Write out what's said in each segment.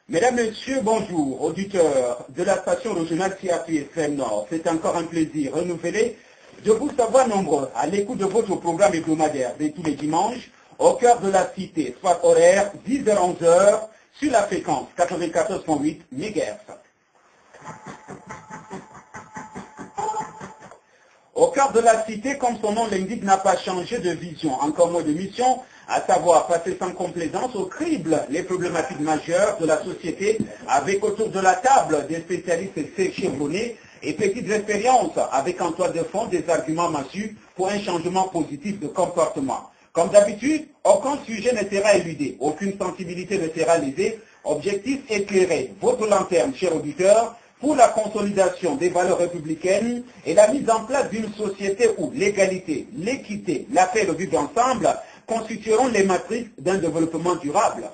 Mesdames, Messieurs, bonjour, auditeurs de la station régionale CAPFM Nord. C'est encore un plaisir renouvelé de vous savoir nombreux à l'écoute de votre programme hebdomadaire de tous les dimanches au cœur de la cité, soit horaire 10h-11h sur la fréquence 94.8 MHz. Au cœur de la cité, comme son nom l'indique, n'a pas changé de vision, encore moins de mission, à savoir passer sans complaisance au crible les problématiques majeures de la société avec autour de la table des spécialistes chevronnés et petites expériences avec en toile de fond des arguments massus pour un changement positif de comportement. Comme d'habitude, aucun sujet ne sera éludé, aucune sensibilité ne sera lésée, objectif éclairé, votre lanterne, chers auditeurs, pour la consolidation des valeurs républicaines et la mise en place d'une société où l'égalité, l'équité, la paix et le vivre ensemble constitueront les matrices d'un développement durable.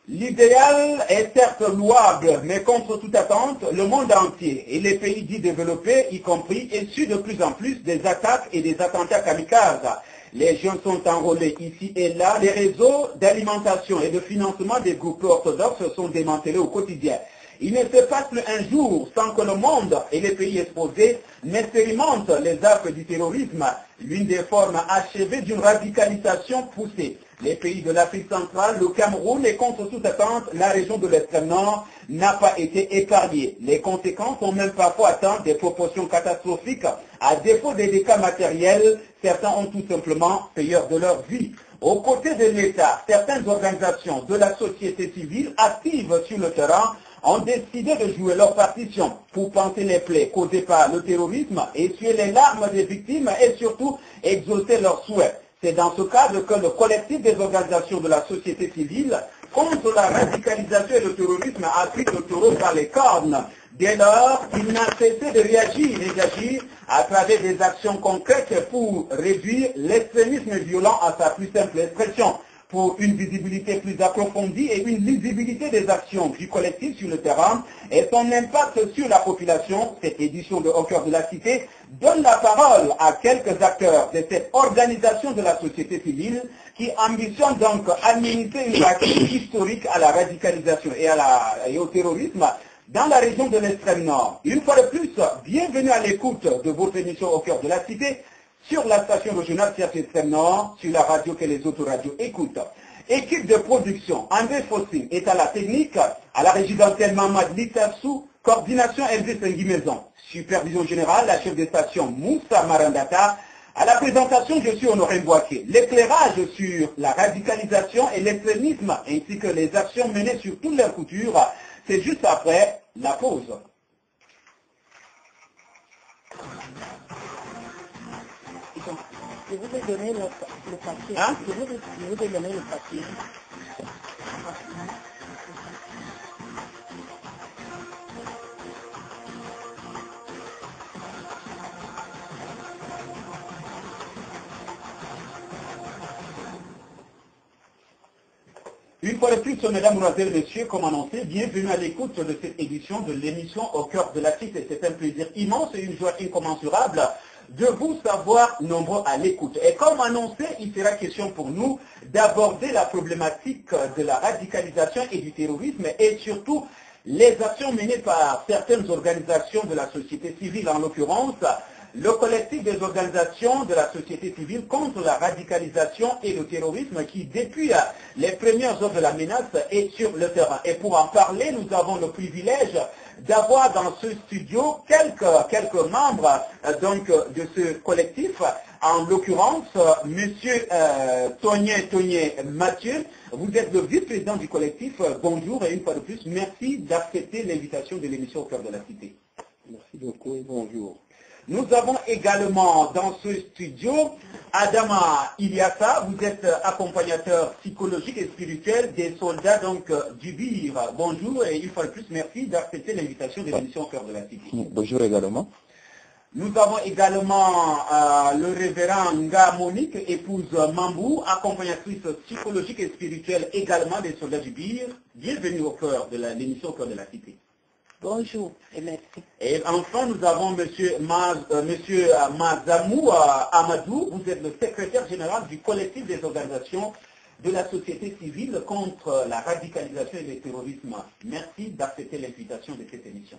L'idéal est certes louable, mais contre toute attente, le monde entier et les pays dits développés, y compris, essuient de plus en plus des attaques et des attentats kamikazes. Les jeunes sont enrôlés ici et là, les réseaux d'alimentation et de financement des groupes orthodoxes sont démantelés au quotidien. Il ne se passe plus un jour sans que le monde et les pays exposés n'expérimentent les actes du terrorisme, l'une des formes achevées d'une radicalisation poussée. Les pays de l'Afrique centrale, le Cameroun et contre toute attente, la région de l'extrême nord n'a pas été épargnée. Les conséquences ont même parfois atteint des proportions catastrophiques. À défaut des dégâts matériels, certains ont tout simplement payeur de leur vie. Aux côtés de l'État, certaines organisations de la société civile actives sur le terrain ont décidé de jouer leur partition pour panser les plaies causées par le terrorisme, essuyer les larmes des victimes et surtout exaucer leurs souhaits. C'est dans ce cadre que le collectif des organisations de la société civile contre la radicalisation et le terrorisme a pris le taureau par les cornes. Dès lors, il n'a cessé de réagir et d'agir à travers des actions concrètes pour réduire l'extrémisme violent à sa plus simple expression, pour une visibilité plus approfondie et une lisibilité des actions du collectif sur le terrain et son impact sur la population. Cette édition de Au cœur de la cité donne la parole à quelques acteurs de cette organisation de la société civile qui ambitionne donc administrer une pratique historique à la radicalisation et au terrorisme dans la région de l'extrême nord. Une fois de plus, bienvenue à l'écoute de votre émission Au cœur de la cité, sur la station régionale CAPFM Nord, sur la radio que les autres radios écoutent. Équipe de production, André Fossing est à la technique, à la régie d'antenne Mamad Litassou, coordination Elvis Nguimezon, supervision générale, la chef de station Moussa Marandata, à la présentation je suis Honoré Mbouaké. L'éclairage sur la radicalisation et l'extrémisme ainsi que les actions menées sur toutes leurs coutures, c'est juste après la pause. Je vous ai donné le papier. Hein? Je vous ai donné le papier. Une fois de plus, mesdames, mesdemoiselles, messieurs, comme annoncé, bienvenue à l'écoute de cette édition de l'émission Au cœur de la cité. C'est un plaisir immense et une joie incommensurable de vous savoir nombreux à l'écoute. Et comme annoncé, il sera question pour nous d'aborder la problématique de la radicalisation et du terrorisme et surtout les actions menées par certaines organisations de la société civile, en l'occurrence le collectif des organisations de la société civile contre la radicalisation et le terrorisme qui, depuis les premières heures de la menace, est sur le terrain. Et pour en parler, nous avons le privilège d'avoir dans ce studio quelques membres donc, de ce collectif. En l'occurrence, Monsieur Togné Mathieu, vous êtes le vice-président du collectif. Bonjour et une fois de plus, merci d'accepter l'invitation de l'émission Au cœur de la cité. Merci beaucoup et bonjour. Nous avons également dans ce studio Adama Ilyassa, vous êtes accompagnateur psychologique et spirituel des soldats donc du BIR. Bonjour et une fois de plus, merci d'accepter l'invitation de l'émission Au cœur de la cité. Bonjour également. Nous avons également le révérend Nga Monique, épouse Mambou, accompagnatrice psychologique et spirituelle également des soldats du BIR. Bienvenue au cœur de l'émission Au cœur de la cité. Bonjour et merci. Et enfin, nous avons monsieur Mazamou Amadou. Vous êtes le secrétaire général du collectif des organisations de la société civile contre la radicalisation et le terrorisme. Merci d'accepter l'invitation de cette émission.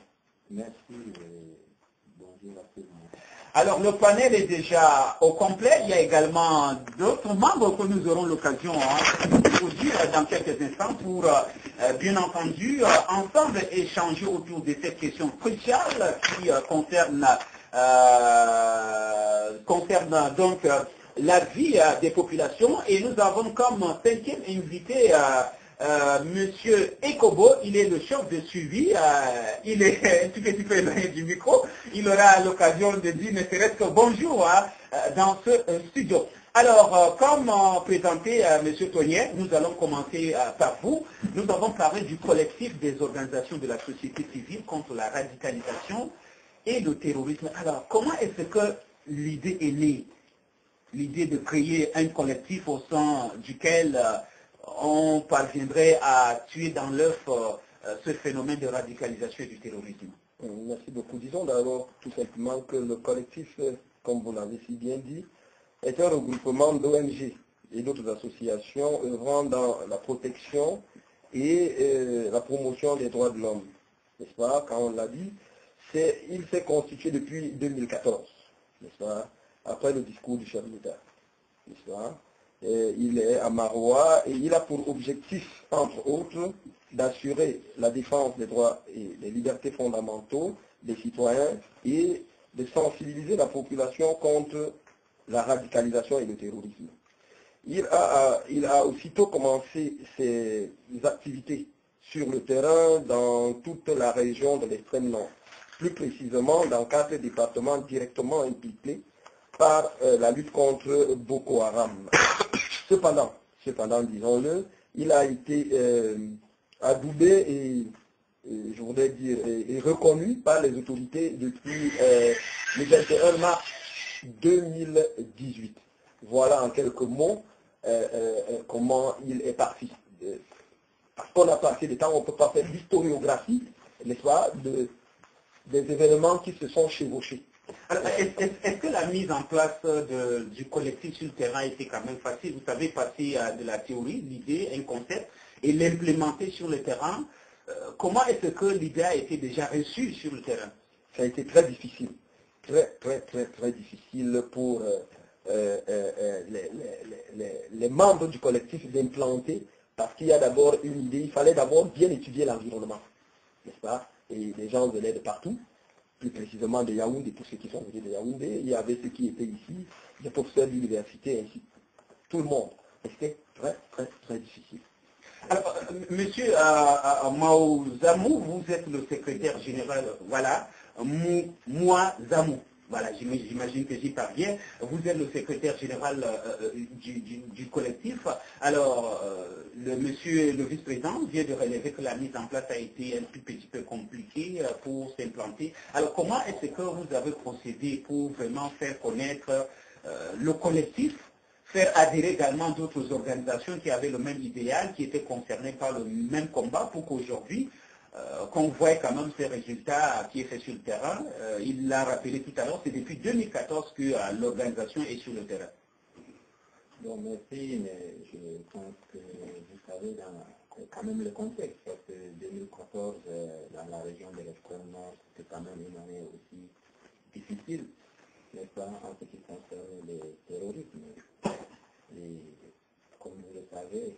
Merci. Bonjour à tout le monde. Alors, le panel est déjà au complet. Il y a également d'autres membres que nous aurons l'occasion de vous dire dans quelques instants pour, bien entendu, ensemble échanger autour de cette question cruciale qui concerne donc la vie des populations. Et nous avons comme cinquième invité Monsieur Ekobo, il est le chef de suivi, il est un petit peu éloigné du micro, il aura l'occasion de dire ne serait-ce que bonjour dans ce studio. Alors, comme présenté Monsieur Tonier, nous allons commencer par vous. Nous avons parlé du collectif des organisations de la société civile contre la radicalisation et le terrorisme. Alors, comment est-ce que l'idée est née? L'idée de créer un collectif au sein duquel on parviendrait à tuer dans l'œuf ce phénomène de radicalisation et du terrorisme. Merci beaucoup. Disons d'abord tout simplement que le collectif, comme vous l'avez si bien dit, est un regroupement d'ONG et d'autres associations œuvrant dans la protection et la promotion des droits de l'homme. N'est-ce pas? Quand on l'a dit, il s'est constitué depuis 2014, n'est-ce pas? Après le discours du chef d'État, n'est-ce pas? Il est à Maroua et il a pour objectif, entre autres, d'assurer la défense des droits et des libertés fondamentaux des citoyens et de sensibiliser la population contre la radicalisation et le terrorisme. Il a aussitôt commencé ses activités sur le terrain dans toute la région de l'extrême nord, plus précisément dans 4 départements directement impliqués par la lutte contre Boko Haram. Cependant, disons-le, il a été adoubé et je voudrais dire, et reconnu par les autorités depuis le 21 mars 2018. Voilà en quelques mots comment il est parti. Parce qu'on n'a pas assez de temps, on ne peut pas faire l'historiographie, n'est-ce pas, des événements qui se sont chevauchés. Alors, est-ce que la mise en place du collectif sur le terrain était quand même facile? Vous savez, passer de la théorie, l'idée, un concept, et l'implémenter sur le terrain. Comment est-ce que l'idée a été déjà reçue sur le terrain? Ça a été très difficile, très difficile pour les membres du collectif d'implanter, parce qu'il y a d'abord une idée, il fallait d'abord bien étudier l'environnement, n'est-ce pas? Et les gens venaient de partout, plus précisément de Yaoundé, pour ceux qui sont venus de Yaoundé, il y avait ceux qui étaient ici, les professeurs d'université, ainsi, tout le monde. Et c'était très difficile. Alors, monsieur Mao Zamou, vous êtes le secrétaire général, voilà, Moi Zamou, voilà, j'imagine que j'y parviens. Vous êtes le secrétaire général du collectif. Alors, le vice-président vient de relever que la mise en place a été un petit peu compliquée pour s'implanter. Alors, comment est-ce que vous avez procédé pour vraiment faire connaître le collectif, faire adhérer également d'autres organisations qui avaient le même idéal, qui étaient concernées par le même combat, pour qu'aujourd'hui, qu'on voit quand même ces résultats qui est fait sur le terrain. Il l'a rappelé tout à l'heure, c'est depuis 2014 que l'organisation est sur le terrain. Bon, merci, mais je pense que vous savez quand même le contexte, parce que 2014, dans la région de l'extrême nord, c'était quand même une année aussi difficile, n'est-ce pas, en ce qui concerne le terrorisme. Et comme vous le savez,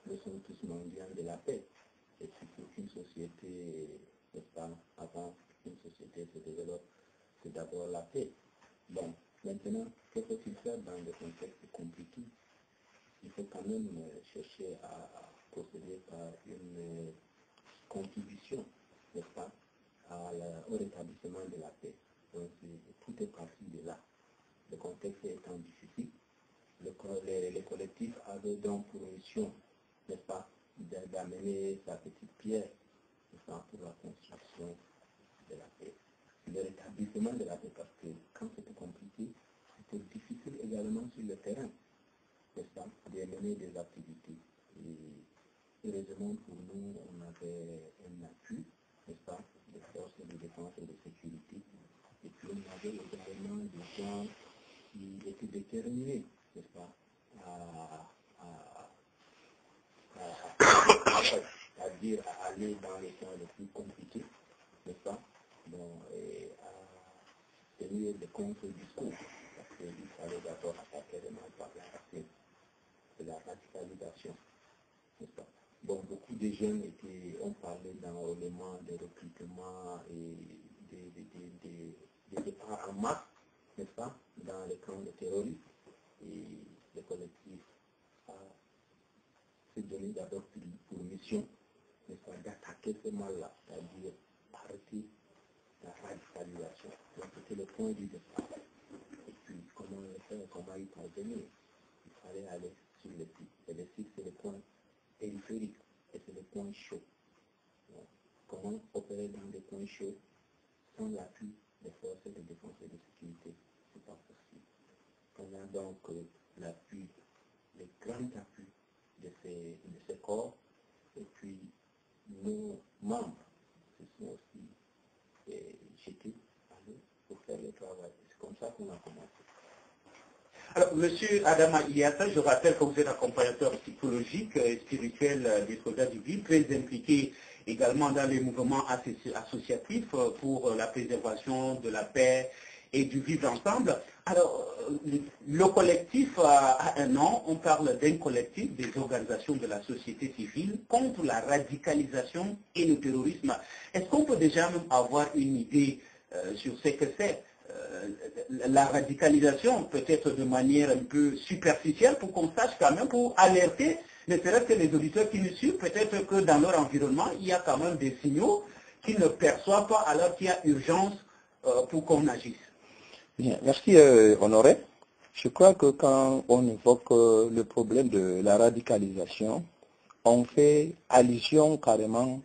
nous sommes tous mendiants de la paix. Et si pour qu'une société, n'est-ce pas, avant qu'une société se développe, c'est d'abord la paix. Bon, maintenant, que faut-il faire dans des contextes compliqués? Il faut quand même chercher à procéder par une contribution, n'est-ce pas, au rétablissement de la paix. Donc, tout est parti de là. Le contexte étant difficile, les collectifs avaient donc pour mission, n'est-ce pas, d'amener sa petite pierre, n'est-ce pas, pour la construction de la paix. Le rétablissement de la paix, parce que quand c'était compliqué, c'était difficile également sur le terrain, n'est-ce pas, de mener des activités. Et heureusement pour nous, on avait un appui, avait également des gens qui étaient déterminés, n'est-ce pas, c'est-à-dire à aller dans les temps les plus compliqués, n'est-ce pas, bon, et à tenir des contre-discours, parce qu'il fallait d'abord attaquer les mal par la racine, c'est la radicalisation, n'est-ce pas. Bon, beaucoup de jeunes ont parlé d'enrôlement, de recrutement et des départs en masse, n'est-ce pas, dans les camps de terroristes, et le collectif a se donné d'abord pour mission, n'est-ce pas, d'attaquer ce mal-là, c'est-à-dire arrêter la radicalisation. Donc c'était le point du départ. Et puis comment le faire, comment y parvenir. Il fallait aller sur le site. Et le site, c'est le point périphérique et c'est le point chaud. Donc, comment opérer dans des points chauds sans l'appui des forces de défense et de sécurité? C'est pas possible. On a donc l'appui, le grand appui de ces corps, et puis nos membres se sont aussi jetés à l'eau pour faire le travail. C'est comme ça qu'on a commencé. Alors, Monsieur Adama Iliassa, je rappelle que vous êtes accompagnateur psychologique et spirituel des soldats du vide, très impliqué également dans les mouvements associatifs pour la préservation de la paix et du vivre ensemble. Alors, le collectif a un nom, on parle d'un collectif des organisations de la société civile contre la radicalisation et le terrorisme. Est-ce qu'on peut déjà même avoir une idée sur ce que c'est la radicalisation, peut-être de manière un peu superficielle, pour qu'on sache quand même, pour alerter, ne serait-ce que les auditeurs qui nous suivent, peut-être que dans leur environnement, il y a quand même des signaux qu'ils ne perçoivent pas alors qu'il y a urgence pour qu'on agisse. Bien, merci Honoré. Je crois que quand on évoque le problème de la radicalisation, on fait allusion carrément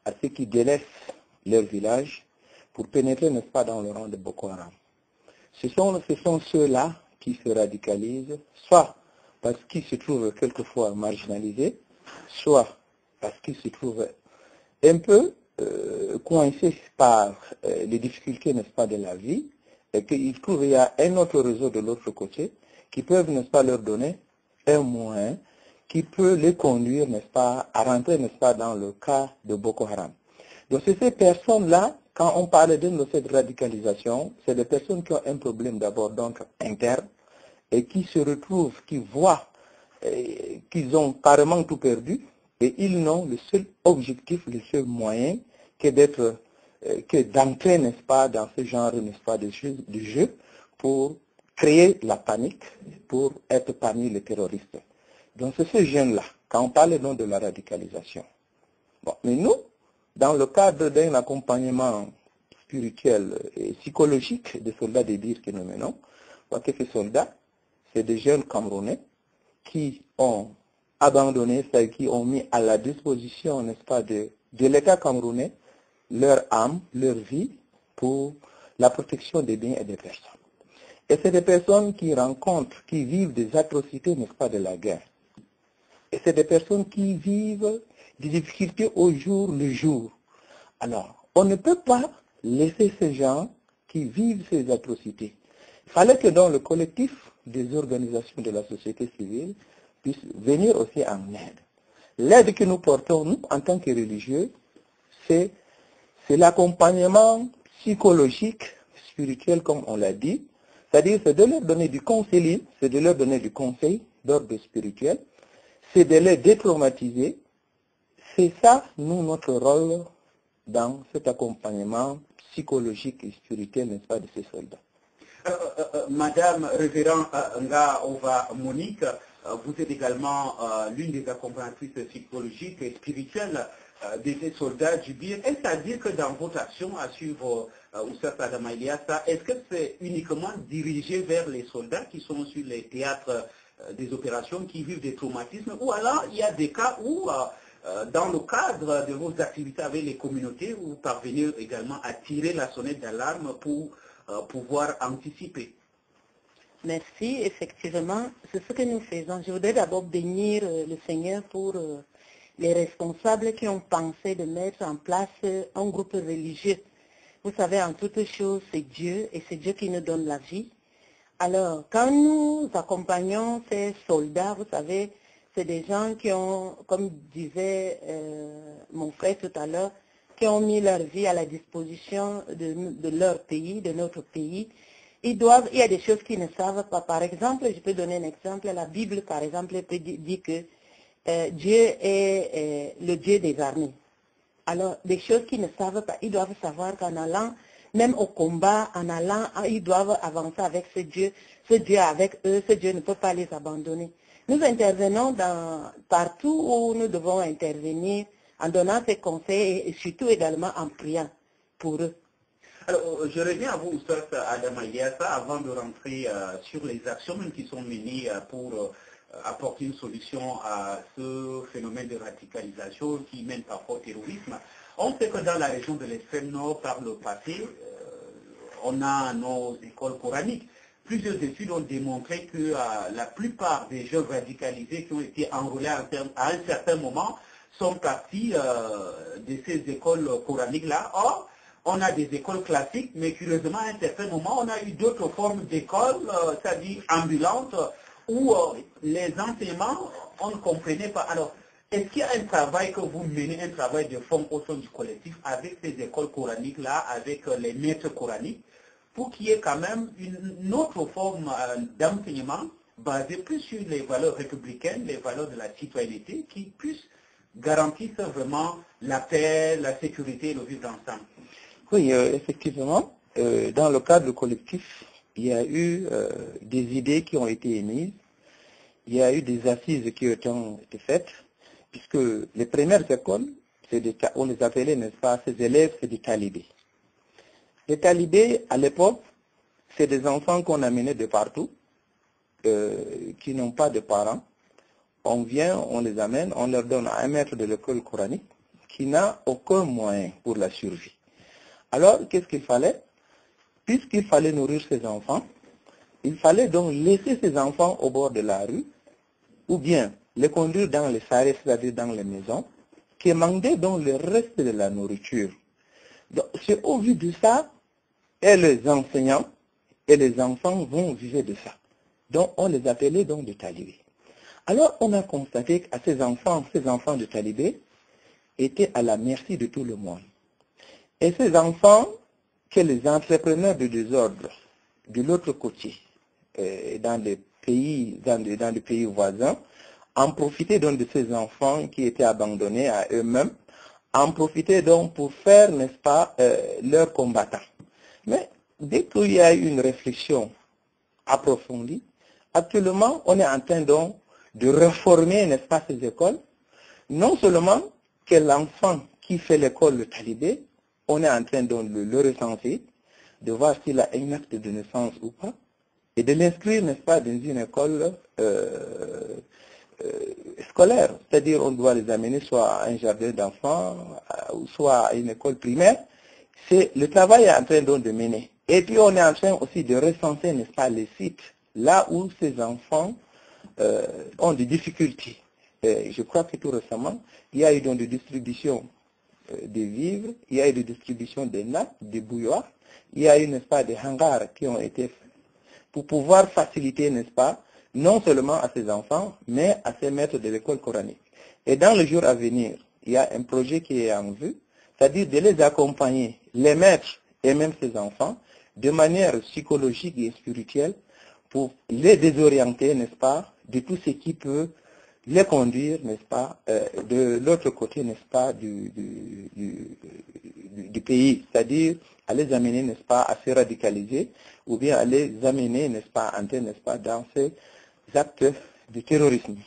à ceux qui délaissent leur village pour pénétrer, n'est-ce pas, dans le rang de Boko Haram. Ce sont ceux-là qui se radicalisent, soit parce qu'ils se trouvent quelquefois marginalisés, soit parce qu'ils se trouvent un peu coincés par les difficultés, n'est-ce pas, de la vie, et qu'ils trouvent qu'il y a un autre réseau de l'autre côté qui peuvent, n'est-ce pas, leur donner un moyen qui peut les conduire, n'est-ce pas, à rentrer, n'est-ce pas, dans le cas de Boko Haram. Donc c'est ces personnes-là, quand on parle de cette radicalisation, c'est des personnes qui ont un problème d'abord d'ordre interne et qui se retrouvent, qui voient qu'ils ont carrément tout perdu et ils n'ont le seul objectif, le seul moyen que d'entrer, n'est-ce pas, dans ce genre, n'est-ce pas, de jeu pour créer la panique, pour être parmi les terroristes. Donc c'est ces jeunes-là, quand on parle donc de la radicalisation. Bon, mais nous, dans le cadre d'un accompagnement spirituel et psychologique des soldats des dires que nous menons, parce que ces soldats, c'est des jeunes Camerounais qui ont abandonné, c'est-à-dire qui ont mis à la disposition, n'est-ce pas, de l'État camerounais, leur âme, leur vie, pour la protection des biens et des personnes. Et c'est des personnes qui rencontrent, qui vivent des atrocités, n'est-ce pas, de la guerre. Et c'est des personnes qui vivent des difficultés au jour le jour. Alors, on ne peut pas laisser ces gens qui vivent ces atrocités. Il fallait que dans le collectif des organisations de la société civile puisse venir aussi en aide. L'aide que nous portons, nous, en tant que religieux, c'est l'accompagnement psychologique, spirituel, comme on l'a dit. C'est-à-dire, c'est de leur donner du conseil, c'est de leur donner du conseil d'ordre spirituel, c'est de les détraumatiser. C'est ça, nous, notre rôle dans cet accompagnement psychologique et spirituel, n'est-ce pas, de ces soldats. Madame Révérend Nga Monique, vous êtes également l'une des accompagnatrices psychologiques et spirituelles de ces soldats du BIR. Est-ce à dire que dans votre action à suivre Oussat Adama Iliassa, est-ce que c'est uniquement dirigé vers les soldats qui sont sur les théâtres des opérations, qui vivent des traumatismes, ou alors il y a des cas où dans le cadre de vos activités avec les communautés, vous parvenez également à tirer la sonnette d'alarme pour pouvoir anticiper? Merci. Effectivement, c'est ce que nous faisons. Je voudrais d'abord bénir le Seigneur pour les responsables qui ont pensé de mettre en place un groupe religieux Vous savez, en toutes choses, c'est Dieu et c'est Dieu qui nous donne la vie. Alors, quand nous accompagnons ces soldats, vous savez, c'est des gens qui ont, comme disait mon frère tout à l'heure, qui ont mis leur vie à la disposition de leur pays, de notre pays. Il y a des choses qu'ils ne savent pas. Par exemple, je peux donner un exemple. La Bible, par exemple, dit que Dieu est le Dieu des armées. Alors, des choses qu'ils ne savent pas, ils doivent savoir qu'en allant, même au combat, en allant, ils doivent avancer avec ce Dieu avec eux, ce Dieu ne peut pas les abandonner. Nous intervenons partout où nous devons intervenir en donnant ces conseils et surtout également en priant pour eux. Alors, je reviens à vous, Oustaz Adam Aliassa, avant de rentrer sur les actions même qui sont menées pour apporter une solution à ce phénomène de radicalisation qui mène parfois au terrorisme. On sait que dans la région de l'extrême nord, par le passé, on a nos écoles coraniques. Plusieurs études ont démontré que la plupart des jeunes radicalisés qui ont été enrôlés à un certain moment sont partis de ces écoles coraniques-là. Or, on a des écoles classiques, mais curieusement, à un certain moment, on a eu d'autres formes d'écoles, c'est-à-dire ambulantes, où les enseignements, on ne comprenait pas. Alors, est-ce qu'il y a un travail que vous menez, un travail de fond au sein du collectif, avec ces écoles coraniques-là, avec les maîtres coraniques, pour qu'il y ait quand même une autre forme d'enseignement basée plus sur les valeurs républicaines, les valeurs de la citoyenneté, qui puissent garantir vraiment la paix, la sécurité et le vivre ensemble? Oui, effectivement, dans le cadre du collectif, il y a eu des idées qui ont été émises, il y a eu des assises qui ont été faites, puisque les premières écoles, on les appelait, n'est-ce pas, ces élèves, c'est des talibés. Les talibés, à l'époque, c'est des enfants qu'on amenait de partout, qui n'ont pas de parents. On vient, on les amène, on leur donne un maître de l'école coranique qui n'a aucun moyen pour la survie. Alors, qu'est-ce qu'il fallait? Puisqu'il fallait nourrir ces enfants, il fallait donc laisser ces enfants au bord de la rue, ou bien les conduire dans les sarrés, c'est-à-dire dans les maisons, qui demandaient donc le reste de la nourriture. Donc, c'est au vu de ça, et les enseignants et les enfants vont vivre de ça. Donc, on les appelait donc des talibés. Alors, on a constaté que ces enfants de talibés étaient à la merci de tout le monde. Et ces enfants, que les entrepreneurs de désordre, de l'autre côté, dans les pays voisins, en profitaient donc de ces enfants qui étaient abandonnés à eux-mêmes, en profitaient donc pour faire, n'est-ce pas, leurs combattants. Mais dès qu'il y a eu une réflexion approfondie, actuellement, on est en train donc de réformer, n'est-ce pas, ces écoles. Non seulement que l'enfant qui fait l'école, le talibé, on est en train donc de le recenser, de voir s'il a un acte de naissance ou pas, et de l'inscrire, n'est-ce pas, dans une école scolaire. C'est-à-dire, on doit les amener soit à un jardin d'enfants, ou soit à une école primaire. Le travail est en train donc de mener. Et puis, on est en train aussi de recenser, n'est-ce pas, les sites, là où ces enfants ont des difficultés. Je crois que tout récemment, il y a eu donc des distributions des vivres, il y a eu des distributions des nappes, des bouilloires, il y a eu, n'est-ce pas, des hangars qui ont été faits pour pouvoir faciliter, n'est-ce pas, non seulement à ces enfants, mais à ces maîtres de l'école coranique. Et dans le jour à venir, il y a un projet qui est en vue, c'est-à-dire de les accompagner, les maîtres et même ces enfants, de manière psychologique et spirituelle, pour les désorienter, n'est-ce pas, de tout ce qui peut les conduire, n'est-ce pas, de l'autre côté, n'est-ce pas, du pays, c'est-à-dire à les amener, n'est-ce pas, à se radicaliser, ou bien à les amener, n'est-ce pas, à entrer, n'est-ce pas, dans ces actes de terrorisme.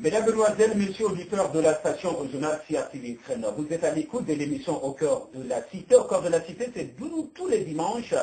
Mesdames, Mesdemoiselles, Messieurs, auditeurs de la station régionale CRTV Ukraine, vous êtes à l'écoute de l'émission Au cœur de la cité. Au cœur de la cité, c'est tous les dimanches,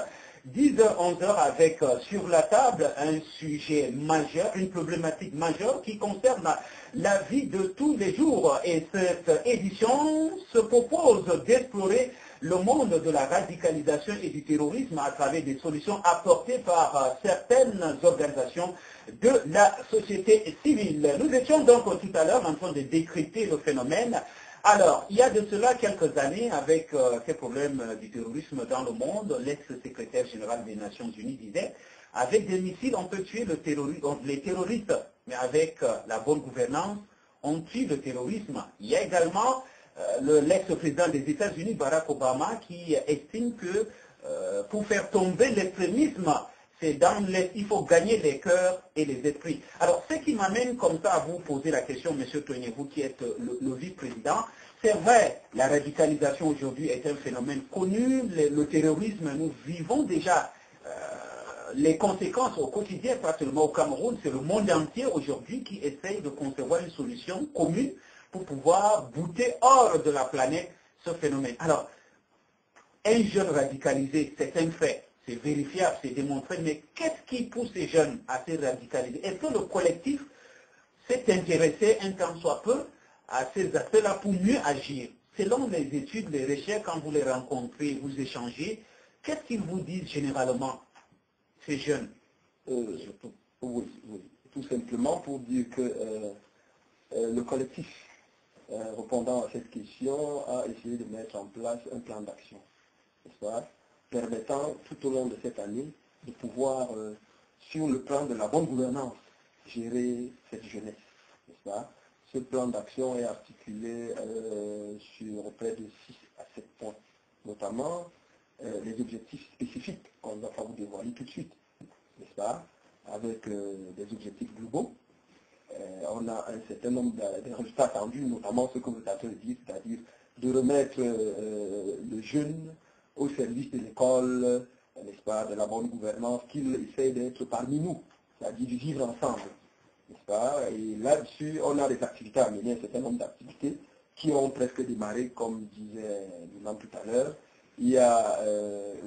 10h, 11h, avec sur la table un sujet majeur, une problématique majeure qui concerne la vie de tous les jours. Et cette édition se propose d'explorer le monde de la radicalisation et du terrorisme à travers des solutions apportées par certaines organisations de la société civile. Nous étions donc tout à l'heure en train de décrypter le phénomène. Alors, il y a de cela quelques années, avec ces problèmes du terrorisme dans le monde, l'ex-secrétaire général des Nations Unies disait, avec des missiles, on peut tuer les terroristes, mais avec la bonne gouvernance, on tue le terrorisme. Il y a également l'ex-président des États-Unis, Barack Obama, qui estime que pour faire tomber l'extrémisme, il faut gagner les cœurs et les esprits. Alors, ce qui m'amène comme ça à vous poser la question, M. Toigné, vous qui êtes le vice-président, c'est vrai, la radicalisation aujourd'hui est un phénomène connu, le terrorisme, nous vivons déjà les conséquences au quotidien, pas seulement au Cameroun, c'est le monde entier aujourd'hui qui essaye de concevoir une solution commune pour pouvoir bouter hors de la planète ce phénomène. Alors, un jeune radicalisé, c'est un fait. C'est vérifiable, c'est démontré, mais qu'est-ce qui pousse ces jeunes à se radicaliser? Est-ce que le collectif s'est intéressé un temps soit peu à ces aspects-là pour mieux agir? Selon les études, les recherches, quand vous les rencontrez, vous échangez, qu'est-ce qu'ils vous disent généralement, ces jeunes? Oui, tout simplement pour dire que le collectif, répondant à cette question, a essayé de mettre en place un plan d'action, n'est-ce pas, permettant tout au long de cette année de pouvoir, sur le plan de la bonne gouvernance, gérer cette jeunesse, n'est-ce pas. Ce plan d'action est articulé sur près de 6 à 7 points, notamment les objectifs spécifiques qu'on ne va pas vous dévoiler tout de suite, n'est-ce pas, avec des objectifs globaux. On a un certain nombre de résultats attendus, notamment ce que vous êtes en train de dire, c'est-à-dire de remettre le jeune au service de l'école, n'est-ce pas, de la bonne gouvernance, qu'il essaie d'être parmi nous, c'est-à-dire de vivre ensemble, n'est-ce pas. Et là-dessus, on a des activités à mener, un certain nombre d'activités qui ont presque démarré, comme disait l'imam tout à l'heure. Il y a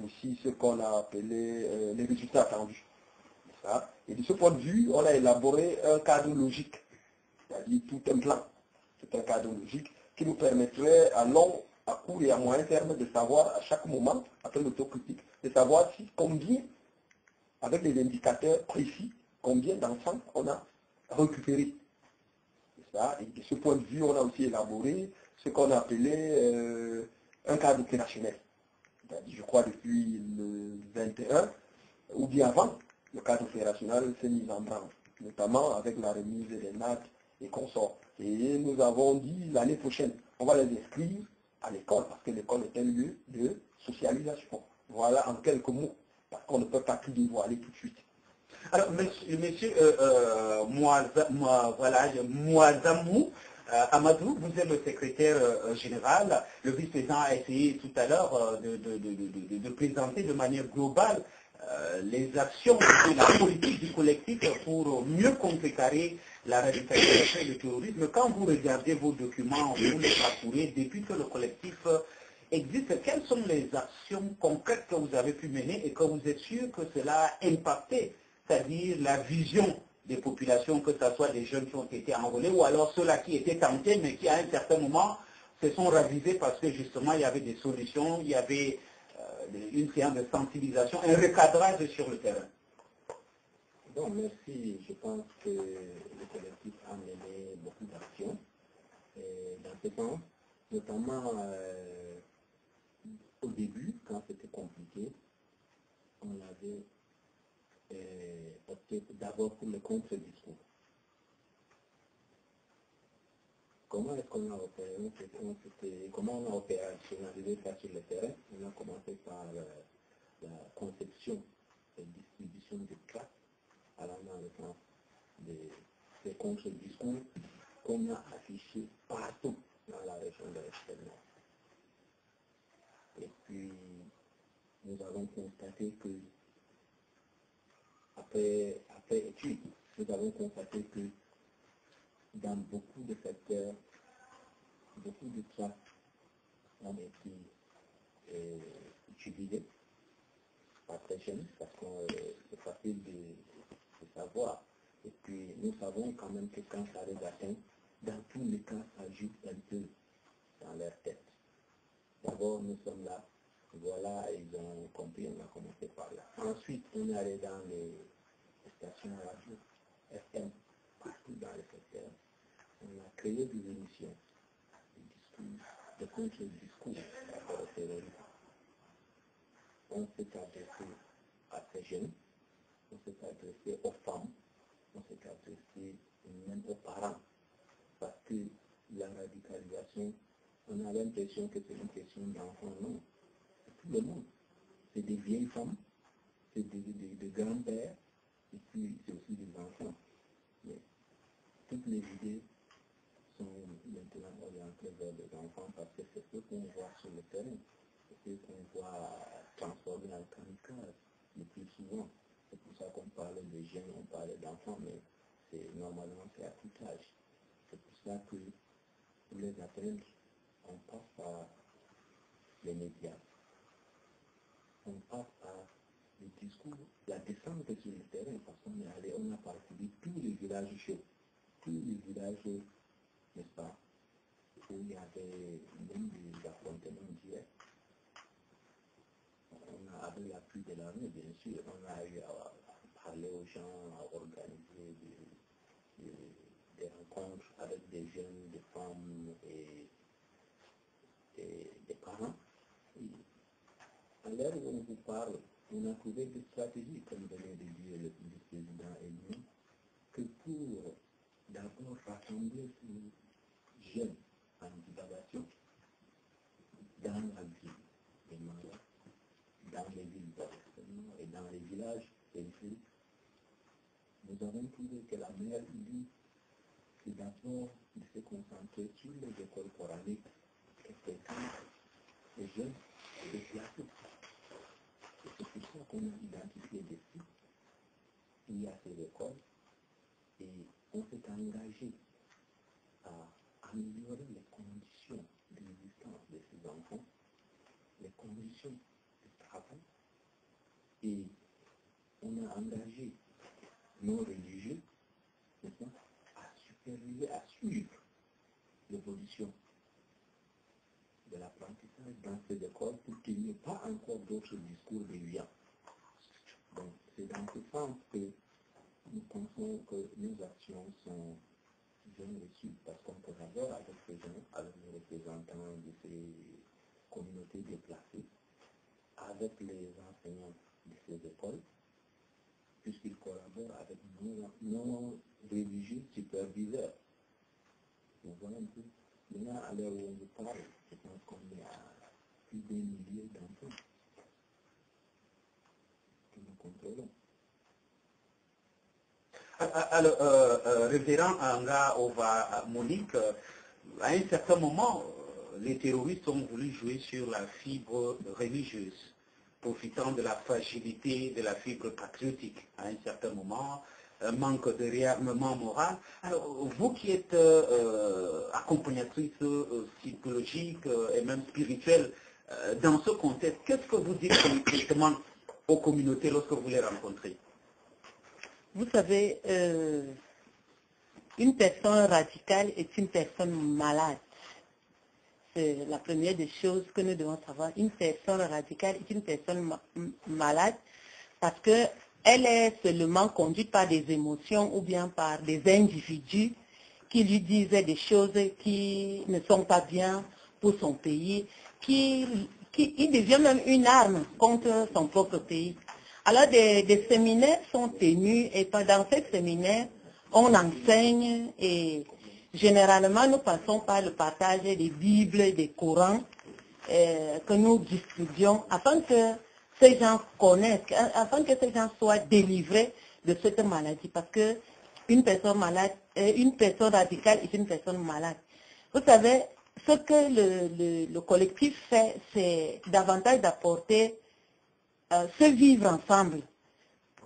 aussi ce qu'on a appelé les résultats attendus, n'est-ce pas. Et de ce point de vue, on a élaboré un cadre logique, c'est-à-dire tout un plan, tout un cadre logique qui nous permettrait à long, à court et à moyen terme de savoir à chaque moment, après l'autocritique, de savoir si combien, avec des indicateurs précis, combien d'enfants on a récupéré. Et de ce point de vue, on a aussi élaboré ce qu'on a appelé un cadre opérationnel. Je crois depuis le 21, ou bien avant, le cadre opérationnel s'est mis en branle, notamment avec la remise des nattes et consorts. Et nous avons dit l'année prochaine, on va les inscrire à l'école, parce que l'école est un lieu de socialisation. Voilà en quelques mots, parce qu'on ne peut pas tout dévoiler tout de suite. Alors, monsieur Mouazamou Amadou, vous êtes le secrétaire général. Le vice-président a essayé tout à l'heure de présenter de manière globale les actions de la politique du collectif pour mieux contrecarrer la radicalisation et le terrorisme. Quand vous regardez vos documents, vous les parcourez, depuis que le collectif existe, quelles sont les actions concrètes que vous avez pu mener et que vous êtes sûr que cela a impacté, c'est-à-dire la vision des populations, que ce soit des jeunes qui ont été enrôlés ou alors ceux-là qui étaient tentés mais qui à un certain moment se sont ravisés parce que justement il y avait des solutions, il y avait une séance de sensibilisation, un recadrage sur le terrain. Bon, merci. Je pense que le collectif a mené beaucoup d'actions dans ce sens, notamment au début, quand c'était compliqué, on avait opté d'abord pour le contre-discours. Comment est-ce qu'on a opéré? Comment on a opérationnalisé ça sur le terrain? On a commencé par la conception et distribution de classes allant dans le sens des contre-discours qu'on a affichés partout dans la région de l'extérieur. Et puis, nous avons constaté que, après étude, nous avons constaté que dans beaucoup de secteurs, beaucoup de traces ont été utilisées par ces jeunes parce que c'est facile de savoir. Et puis nous savons quand même que quand ça les atteint, dans tous les cas, ça joue un peu dans leur tête. D'abord, nous sommes là, voilà, ils ont compris, on a commencé par là. Ensuite, on est allé dans les stations radio, FM, partout dans les secteurs. On a créé des émissions, des discours, des contre-discours par rapport au terrorisme. On s'est adressé à ces jeunes, on s'est adressé aux femmes, on s'est adressé même aux parents. Parce que la radicalisation, on a l'impression que c'est une question d'enfants. Non, c'est tout le monde. C'est des vieilles femmes, c'est des grands-pères, et puis c'est aussi des enfants. Mais toutes les idées sont maintenant orientées vers les enfants parce que c'est ce qu'on voit sur le terrain. C'est ce qu'on voit transformer en kamikaze le plus souvent. C'est pour ça qu'on parle de jeunes, on parle d'enfants, mais normalement c'est à tout âge. C'est pour ça que pour les atteindre, on passe par les médias, on passe par le discours, la descente sur le terrain, parce qu'on est allé, on a parcouru tous les villages chauds, tous les villages, n'est-ce pas, où il y avait même des affrontements directs. On a, avec l'appui de l'armée, bien sûr, on a eu à parler aux gens, à organiser des rencontres avec des jeunes, des femmes et des parents. Et à l'heure où on vous parle, on a trouvé des stratégies, comme venait de dire le président lui-même, que pour d'abord rassembler ces jeunes en divagation dans la ville des malades, dans les villes d'enseignement et dans les villages périphériques, nous avons trouvé que la meilleure idée, c'est d'abord de se concentrer sur les écoles coraniques et fréquentes les jeunes déplacés. Et c'est pour ça qu'on a identifié des sites où il y a ces écoles et on s'est engagé à améliorer les conditions d'existence de ces enfants, les conditions de travail, et on a engagé nos religieux à superviser, à suivre l'évolution de l'apprentissage dans ces écoles pour qu'il n'y ait pas encore d'autres discours déviants. Donc c'est dans ce sens que nous pensons que nos actions sont bien reçues parce qu'on collabore avec ces gens, avec les représentants de ces communautés déplacées, avec les enseignants de ces écoles, puisqu'ils collaborent avec nos religieux superviseurs. Vous voyez un peu. Maintenant, à l'heure où on vous parle, je pense qu'on est à plus d'un millier d'enfants que nous contrôlons. Alors, révérend Anga Ova Monique, à un certain moment, les terroristes ont voulu jouer sur la fibre religieuse, profitant de la fragilité de la fibre patriotique. À un certain moment, un manque de réarmement moral. Alors, vous qui êtes accompagnatrice psychologique et même spirituelle, dans ce contexte, qu'est-ce que vous dites concrètement aux communautés lorsque vous les rencontrez? Vous savez, une personne radicale est une personne malade. C'est la première des choses que nous devons savoir. Une personne radicale est une personne malade parce qu'elle est seulement conduite par des émotions ou bien par des individus qui lui disaient des choses qui ne sont pas bien pour son pays, qui devient même une arme contre son propre pays. Alors des séminaires sont tenus et pendant ces séminaires, on enseigne et généralement nous passons par le partage des Bibles, des Corans que nous distribuons afin que ces gens connaissent, afin que ces gens soient délivrés de cette maladie. Parce que une personne malade, une personne radicale est une personne malade. Vous savez, ce que le collectif fait, c'est davantage d'apporter ce vivre ensemble.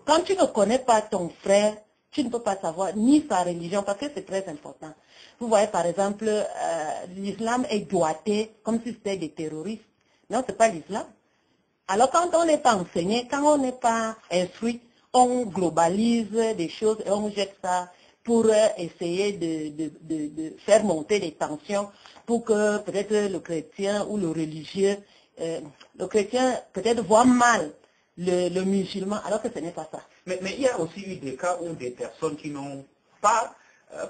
Quand tu ne connais pas ton frère, tu ne peux pas savoir ni sa religion, parce que c'est très important. Vous voyez, par exemple, l'islam est doigté comme si c'était des terroristes. Non, c'est pas l'islam. Alors, quand on n'est pas enseigné, quand on n'est pas instruit, on globalise des choses et on jette ça pour essayer de faire monter les tensions pour que peut-être le chrétien ou le religieux, le chrétien peut-être voit mal le musulman, alors que ce n'est pas ça. Mais il y a aussi eu des cas où des personnes qui n'ont pas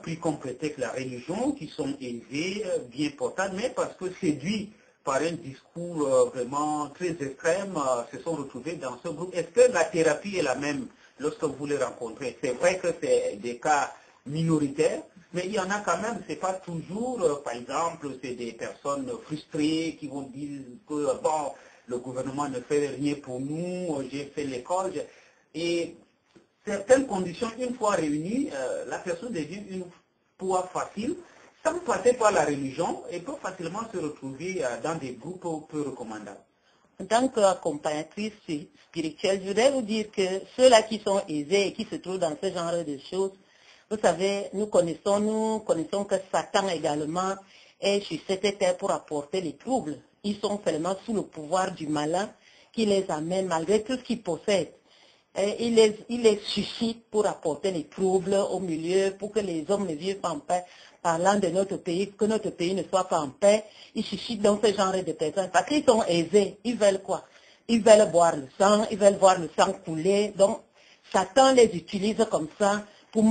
pris comme prétexte la religion, qui sont élevées, bien portantes, mais parce que séduits par un discours vraiment très extrême, se sont retrouvés dans ce groupe. Est-ce que la thérapie est la même lorsque vous les rencontrez? C'est vrai que c'est des cas minoritaires, mais il y en a quand même, c'est pas toujours, par exemple, c'est des personnes frustrées qui vont dire que, bon, le gouvernement ne fait rien pour nous, j'ai fait l'école, et certaines conditions, une fois réunies, la personne devient une proie facile, sans passer par la religion, et peut facilement se retrouver dans des groupes peu recommandables. En tant qu'accompagnatrice spirituelle, je voudrais vous dire que ceux-là qui sont aisés et qui se trouvent dans ce genre de choses, vous savez, nous connaissons que Satan également est sur cette terre pour apporter les troubles. Ils sont seulement sous le pouvoir du malin qui les amène, malgré tout ce qu'ils possèdent. Et il les suscite pour apporter les troubles au milieu, pour que les hommes ne vivent pas en paix. Parlant de notre pays, que notre pays ne soit pas en paix, ils suscitent donc ce genre de personnes. Parce qu'ils sont aisés, ils veulent quoi? Ils veulent boire le sang, ils veulent voir le sang couler. Donc, Satan les utilise comme ça pour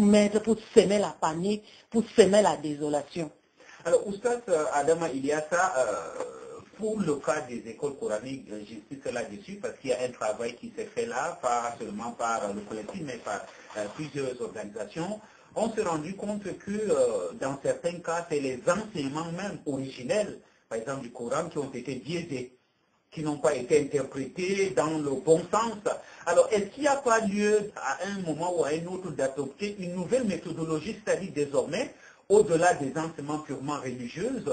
semer la panique, pour semer la désolation. Alors, Oustaz Adama Ilyassa, pour le cas des écoles coraniques, j'insiste là-dessus parce qu'il y a un travail qui s'est fait là, pas seulement par le collectif, mais par plusieurs organisations. On s'est rendu compte que dans certains cas, c'est les enseignements même originels, par exemple du Coran, qui ont été biaisés, qui n'ont pas été interprétés dans le bon sens. Alors, est-ce qu'il n'y a pas lieu à un moment ou à un autre d'adopter une nouvelle méthodologie, c'est-à-dire désormais, au-delà des enseignements purement religieux,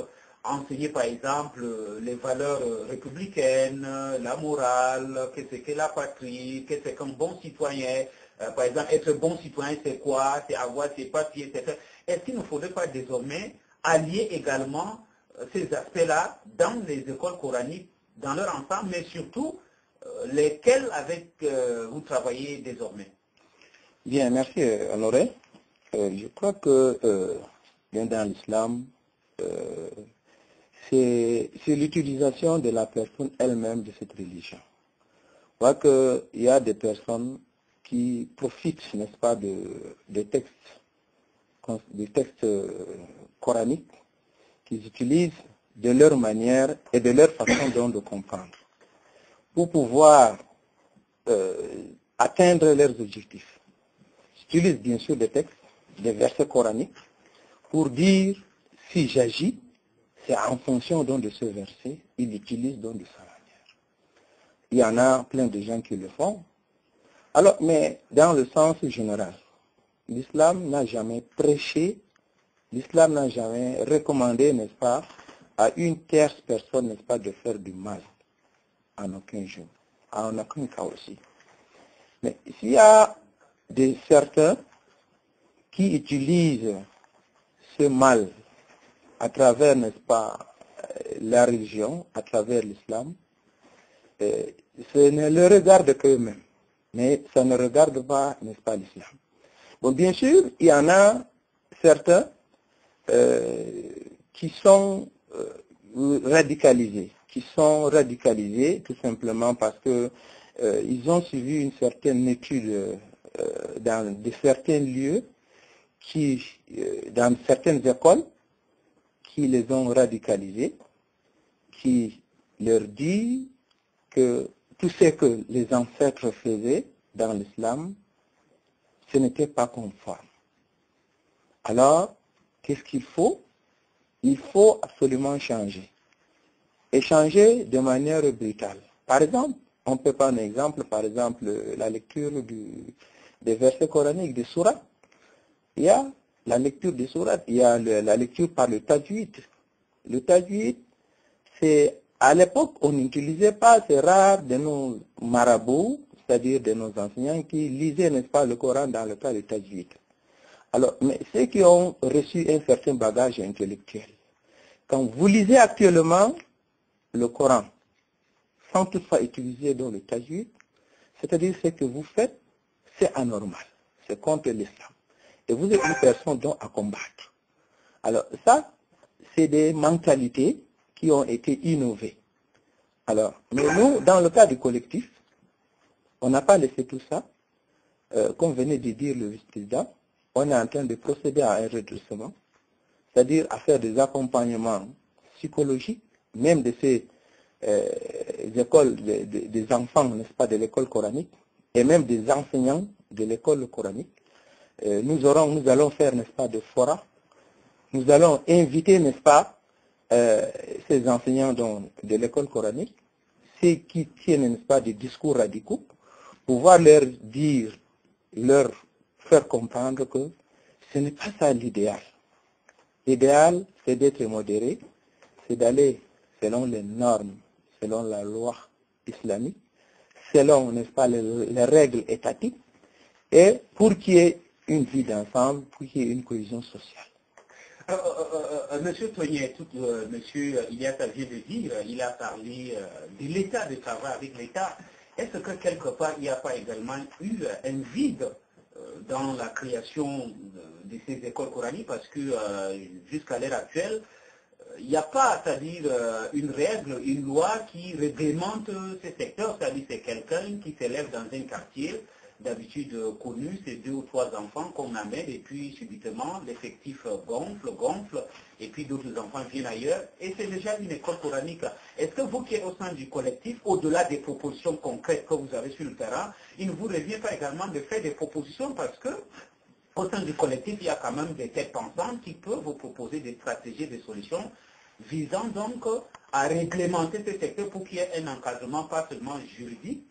enseigner par exemple les valeurs républicaines, la morale, qu'est-ce que la patrie, qu'est-ce qu'un bon citoyen, par exemple être bon citoyen c'est quoi, c'est avoir ses papiers, etc. Est-ce qu'il ne faudrait pas désormais allier également ces aspects-là dans les écoles coraniques, dans leur ensemble, mais surtout lesquels avec vous travaillez désormais? Bien, merci Honoré. Je crois que bien dans l'islam, c'est l'utilisation de la personne elle-même de cette religion. Je crois qu'il y a des personnes qui profitent, n'est-ce pas, des textes coraniques, qu'ils utilisent de leur manière et de leur façon de comprendre, pour pouvoir atteindre leurs objectifs. Ils utilisent bien sûr des textes, des versets coraniques, pour dire si j'agis, c'est en fonction donc de ce verset, il utilise donc de sa manière. Il y en a plein de gens qui le font. Alors, mais dans le sens général, l'islam n'a jamais prêché, l'islam n'a jamais recommandé, n'est-ce pas, à une tierce personne, n'est-ce pas, de faire du mal, en aucun jour, en aucun cas aussi. Mais s'il y a certains qui utilisent ce mal à travers, n'est-ce pas, la religion, à travers l'islam, ce ne le regarde qu'eux-mêmes, mais ça ne regarde pas, n'est-ce pas, l'islam. Bon, bien sûr, il y en a certains qui sont radicalisés, tout simplement parce que ils ont suivi une certaine étude dans certains lieux, dans certaines écoles, qui les ont radicalisés, qui leur dit que tout ce que les ancêtres faisaient dans l'islam, ce n'était pas conforme. Alors, qu'est-ce qu'il faut? Il faut absolument changer. Et changer de manière brutale. Par exemple, on peut prendre un exemple, par exemple, la lecture des versets coraniques, des sourates. Il y a la lecture des sourates, il y a la lecture par le tajwid. Le tajwid, c'est, à l'époque, on n'utilisait pas, c'est rare de nos marabouts, c'est-à-dire de nos enseignants qui lisaient, n'est-ce pas, le Coran dans le cas du tajwid. Alors, mais ceux qui ont reçu un certain bagage intellectuel, quand vous lisez actuellement le Coran, sans toutefois utiliser dans le tajwid, c'est-à-dire ce que vous faites, c'est anormal, c'est contre l'islam. Et vous êtes une personne donc à combattre. Alors ça, c'est des mentalités qui ont été innovées. Alors, mais nous, dans le cas du collectif, on n'a pas laissé tout ça. Comme venait de dire le vice-président, on est en train de procéder à un redressement, c'est-à-dire à faire des accompagnements psychologiques, même de ces écoles, des enfants, n'est-ce pas, de l'école coranique, et même des enseignants de l'école coranique. Nous allons faire, n'est-ce pas, de forats. Nous allons inviter, n'est-ce pas, ces enseignants de l'école coranique, ceux qui tiennent, n'est-ce pas, des discours radicaux, pouvoir leur dire, leur faire comprendre que ce n'est pas ça l'idéal. L'idéal, c'est d'être modéré, c'est d'aller selon les normes, selon la loi islamique, selon, n'est-ce pas, les règles étatiques, et pour qu'il y ait une vie d'ensemble, pour qu'il y ait une cohésion sociale. Monsieur Tognet, monsieur Ilias vient de dire, il a parlé de l'état de travail avec l'État. Est-ce que quelque part, il n'y a pas également eu un vide dans la création de ces écoles coraniques? Parce que jusqu'à l'heure actuelle, il n'y a pas, c'est-à-dire une règle, une loi qui réglemente ces secteurs. C'est-à-dire c'est quelqu'un qui s'élève dans un quartier, d'habitude connu, c'est 2 ou 3 enfants qu'on amène, et puis subitement l'effectif gonfle, et puis d'autres enfants viennent ailleurs, et c'est déjà une école coranique. Est-ce que vous qui êtes au sein du collectif, au-delà des propositions concrètes que vous avez sur le terrain, il ne vous revient pas également de faire des propositions, parce que au sein du collectif, il y a quand même des têtes pensantes qui peuvent vous proposer des stratégies, des solutions visant donc à réglementer ce secteur pour qu'il y ait un encadrement pas seulement juridique,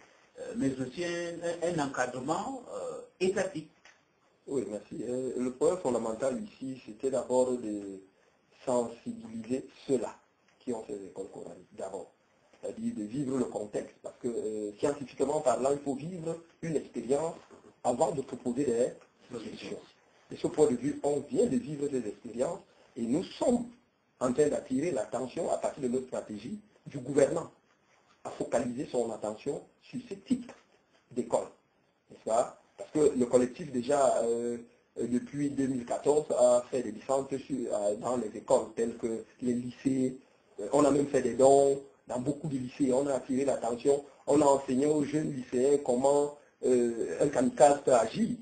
mais aussi un encadrement étatique. Oui, merci. Le point fondamental ici, c'était d'abord de sensibiliser ceux-là qui ont ces écoles coraniques, d'abord. C'est-à-dire de vivre le contexte, parce que scientifiquement parlant, il faut vivre une expérience avant de proposer des solutions. De ce point de vue, on vient de vivre des expériences et nous sommes en train d'attirer l'attention à partir de notre stratégie du gouvernement à focaliser son attention sur ce type d'école, n'est-ce pas? Parce que le collectif déjà, depuis 2014, a fait des différentes dans les écoles telles que les lycées, on a même fait des dons dans beaucoup de lycées, on a attiré l'attention, on a enseigné aux jeunes lycéens comment un kamikaze peut agir,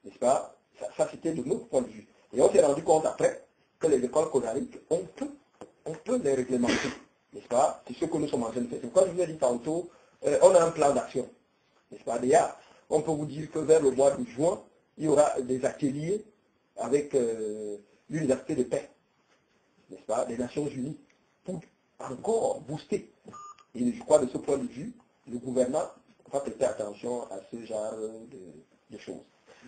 n'est-ce pas? Ça c'était de notre point de vue. Et on s'est rendu compte après que les écoles coraniques, on peut les réglementer. N'est-ce pas? C'est ce que nous sommes en train de faire. C'est pourquoi je vous ai dit tantôt, on a un plan d'action. N'est-ce pas? Déjà, on peut vous dire que vers le mois de juin, il y aura des ateliers avec l'Université de paix, n'est-ce pas, des Nations Unies, pour encore booster. Et je crois de ce point de vue, le gouvernement va prêter attention à ce genre de choses.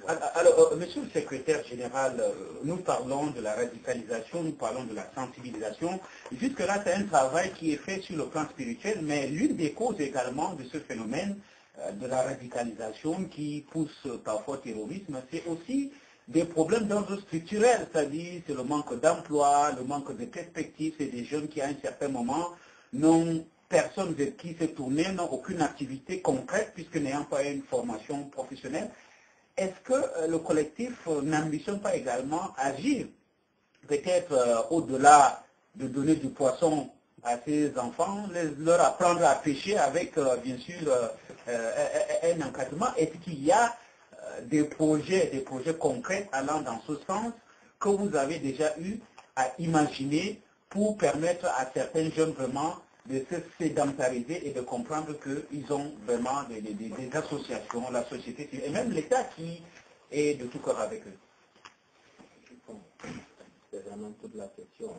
Alors, monsieur le secrétaire général, nous parlons de la radicalisation, nous parlons de la sensibilisation. Jusque-là, c'est un travail qui est fait sur le plan spirituel, mais l'une des causes également de ce phénomène de la radicalisation qui pousse parfois au terrorisme, c'est aussi des problèmes d'ordre structurel, c'est-à-dire c'est le manque d'emploi, le manque de perspective, c'est des jeunes qui à un certain moment n'ont personne vers qui se tourner, n'ont aucune activité concrète puisque n'ayant pas une formation professionnelle. Est-ce que le collectif n'ambitionne pas également agir, peut-être au-delà de donner du poisson à ces enfants, leur apprendre à pêcher avec, bien sûr, un encadrement? Est-ce qu'il y a des projets concrets allant dans ce sens que vous avez déjà eu à imaginer pour permettre à certains jeunes vraiment de se sédentariser et de comprendre qu'ils ont vraiment des associations, la société civile, et même l'État qui est de tout cœur avec eux? C'est vraiment toute la question.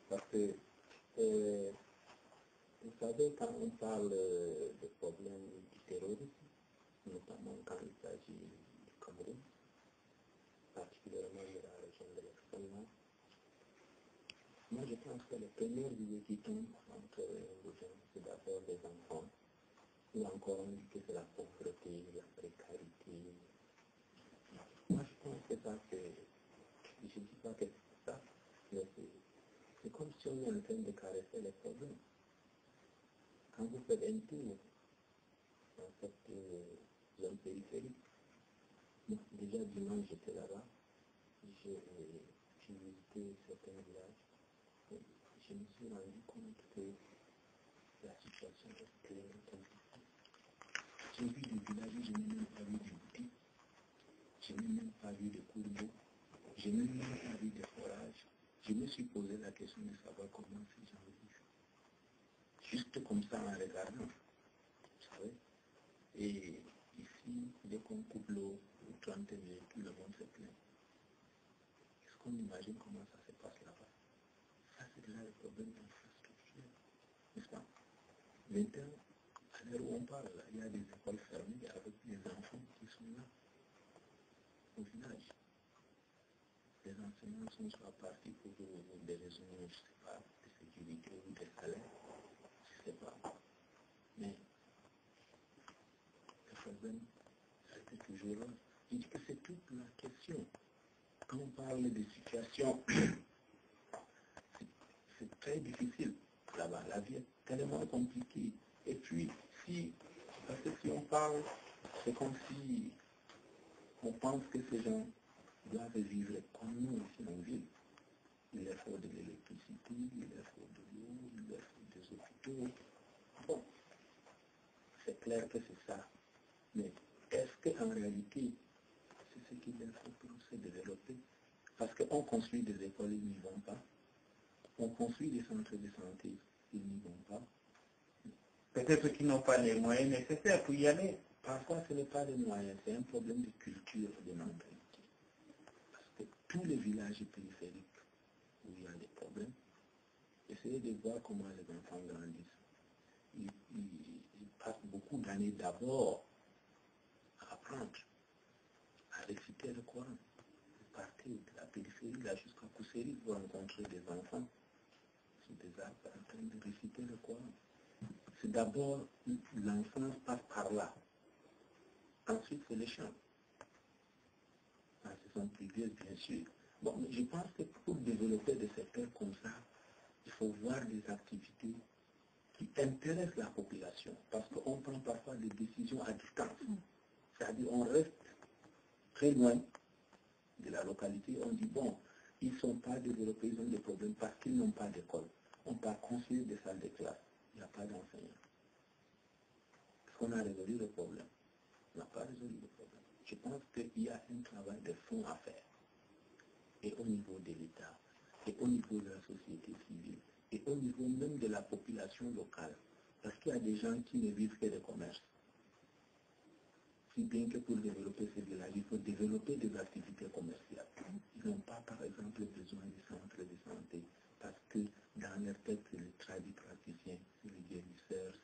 Parce que, vous savez, quand on parle des problèmes du terrorisme, notamment quand il s'agit du Cameroun, particulièrement de la région de l'extrême nord, moi je pense que les premières idées qui tombent entre les gens, c'est d'abord des enfants. Et encore on dit que c'est la pauvreté, la précarité. Moi je pense que ça, c'est, je ne dis pas que c'est ça, mais c'est comme si on est en train de caresser les problèmes. Quand vous faites un tour dans cette zone périphérique, bon, déjà dimanche j'étais là-bas, j'ai visité certains villages, et je me suis rendu compte que la situation est très compliquée. J'ai vu des villages où je n'ai même pas vu de boutiques, je n'ai même pas vu de cours d'eau, je n'ai même pas vu de forage. Je me suis posé la question de savoir comment ces gens vivent. Juste comme ça en regardant, vous savez. Et ici, dès qu'on coupe l'eau, 30 minutes, tout le monde se plaint. Est-ce qu'on imagine comment ça se passe là-bas? Ça, c'est déjà le problème d'infrastructure, n'est-ce pas? Maintenant, à l'heure où on parle, il y a des écoles fermées avec des enfants qui sont là, au village. Les enseignants sont soit partis pour des raisons, je ne sais pas, de sécurité ou de salaire, je ne sais pas. Mais le problème, c'est toujours là. Je dis que c'est toute la question. Quand on parle de situations, c'est très difficile là-bas. La vie est tellement compliquée. Et puis, parce que si on parle, c'est comme si on pense que ces gens doivent vivre comme nous ici en ville. Il leur faut de l'électricité, il leur faut de l'eau, il leur faut des hôpitaux. Bon, c'est clair que c'est ça. Mais est-ce qu'en réalité, c'est ce qu'il leur faut pour se développer? Parce qu'on construit des écoles, ils n'y vont pas. On construit des centres de santé, ils n'y vont pas. Peut-être qu'ils n'ont pas les moyens nécessaires pour y aller. Parfois, ce n'est pas des moyens, c'est un problème de culture, de mentalité. Parce que tous les villages périphériques où il y a des problèmes, essayez de voir comment les enfants grandissent. Ils passent beaucoup d'années d'abord à apprendre, à réciter le Coran. Vous partez de la périphérie là jusqu'à Kousséri, vous rencontrez des enfants qui sont déjà en train de réciter le Coran. C'est d'abord, l'enfance passe par là. Ensuite, c'est les champs. Ce sont plus vieux, bien sûr. Bon, mais je pense que pour développer des secteurs comme ça, il faut voir des activités qui intéressent la population. Parce qu'on prend parfois des décisions à distance. C'est-à-dire, on reste très loin de la localité. On dit, bon, ils ne sont pas développés, ils ont des problèmes parce qu'ils n'ont pas d'école. On peut construire des salles de classe. Il n'y a pas d'enseignants. Est-ce qu'on a résolu le problème? On n'a pas résolu le problème. Je pense qu'il y a un travail de fond à faire. Et au niveau de l'État, et au niveau de la société civile, et au niveau même de la population locale. Parce qu'il y a des gens qui ne vivent que de commerce. Si bien que pour développer ces villages, il faut développer des activités commerciales. Ils n'ont pas, par exemple, besoin de centres de santé, parce que dans leur tête, c'est les tradipraticiens, c'est les guérisseurs,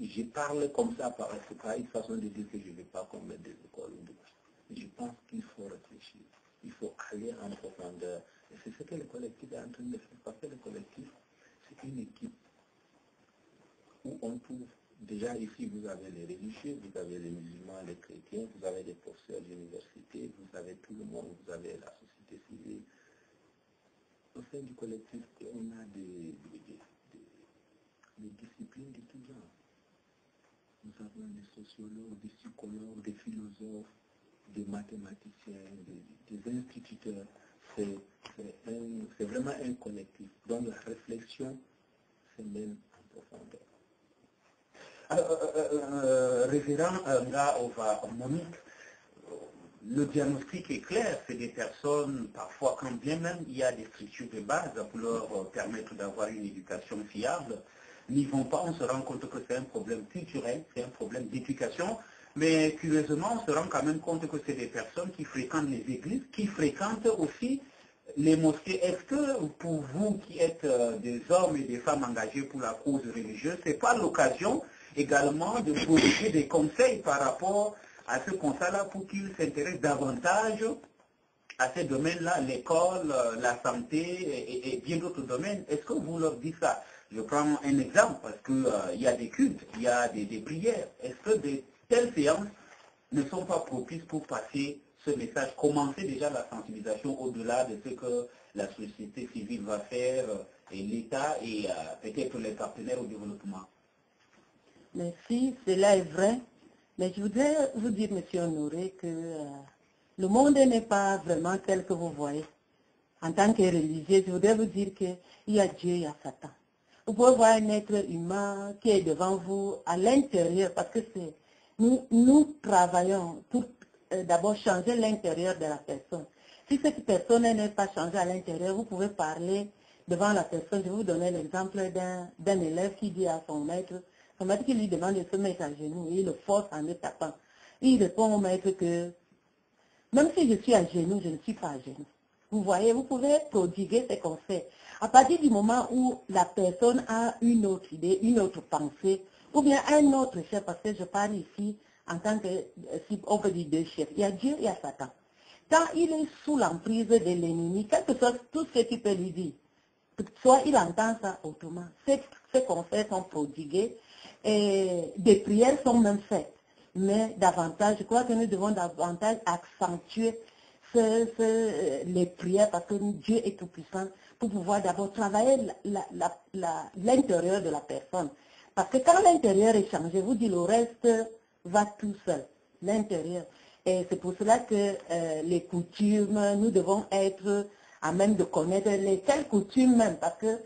je parle comme ça, c'est pas une façon de dire que je ne vais pas commettre des écoles ou des... Je pense qu'il faut réfléchir, il faut aller en profondeur. Et c'est ce que le collectif est en train de faire, parce que le collectif, c'est une équipe où on trouve, déjà ici vous avez les religieux, vous avez les musulmans, les chrétiens, vous avez des professeurs d'université, vous avez tout le monde, vous avez la société civile. Au sein du collectif, on a des disciplines de tout genre. Nous avons des sociologues, des psychologues, des philosophes, des mathématiciens, des instituteurs. C'est vraiment un collectif dont la réflexion se mène en profondeur. Révérend Ngaova Monique, le diagnostic est clair, c'est des personnes, parfois quand bien même il y a des structures de base pour leur permettre d'avoir une éducation fiable, n'y vont pas, on se rend compte que c'est un problème culturel, c'est un problème d'éducation, mais curieusement on se rend quand même compte que c'est des personnes qui fréquentent les églises, qui fréquentent aussi les mosquées. Est-ce que pour vous qui êtes des hommes et des femmes engagés pour la cause religieuse, ce n'est pas l'occasion également de proposer des conseils par rapport à ce constat-là pour qu'ils s'intéressent davantage à ces domaines-là, l'école, la santé et bien d'autres domaines? Est-ce que vous leur dites ça? Je prends un exemple parce qu'il y a des cultes, il y a des prières. Est-ce que de telles séances ne sont pas propices pour passer ce message, commencer déjà la sensibilisation au-delà de ce que la société civile va faire et l'État et peut-être les partenaires au développement? Merci, cela est vrai. Mais je voudrais vous dire, Monsieur Honoré, que le monde n'est pas vraiment tel que vous voyez. En tant que religieux, je voudrais vous dire qu'il y a Dieu, il y a Satan. Vous pouvez voir un être humain qui est devant vous à l'intérieur, parce que nous travaillons pour d'abord changer l'intérieur de la personne. Si cette personne n'est pas changée à l'intérieur, vous pouvez parler devant la personne. Je vais vous donner l'exemple d'un élève qui dit à son maître qui lui demande de se mettre à genoux, et il le force en le tapant. Il répond au maître que même si je suis à genoux, je ne suis pas à genoux. Vous voyez, vous pouvez prodiguer ces conseils. À partir du moment où la personne a une autre idée, une autre pensée, ou bien un autre chef, parce que je parle ici en tant que, si on peut dire deux chefs, il y a Dieu et il y a Satan. Quand il est sous l'emprise de l'ennemi, quel que soit tout ce qu'il peut lui dire, soit il entend ça autrement. Ces conseils sont prodigués et des prières sont même faites. Mais davantage, je crois que nous devons davantage accentuer les prières parce que Dieu est tout puissant pour pouvoir d'abord travailler l'intérieur de la personne. Parce que quand l'intérieur est changé, vous dites le reste va tout seul, l'intérieur. Et c'est pour cela que les coutumes, nous devons être à même de connaître quelles coutumes même, parce que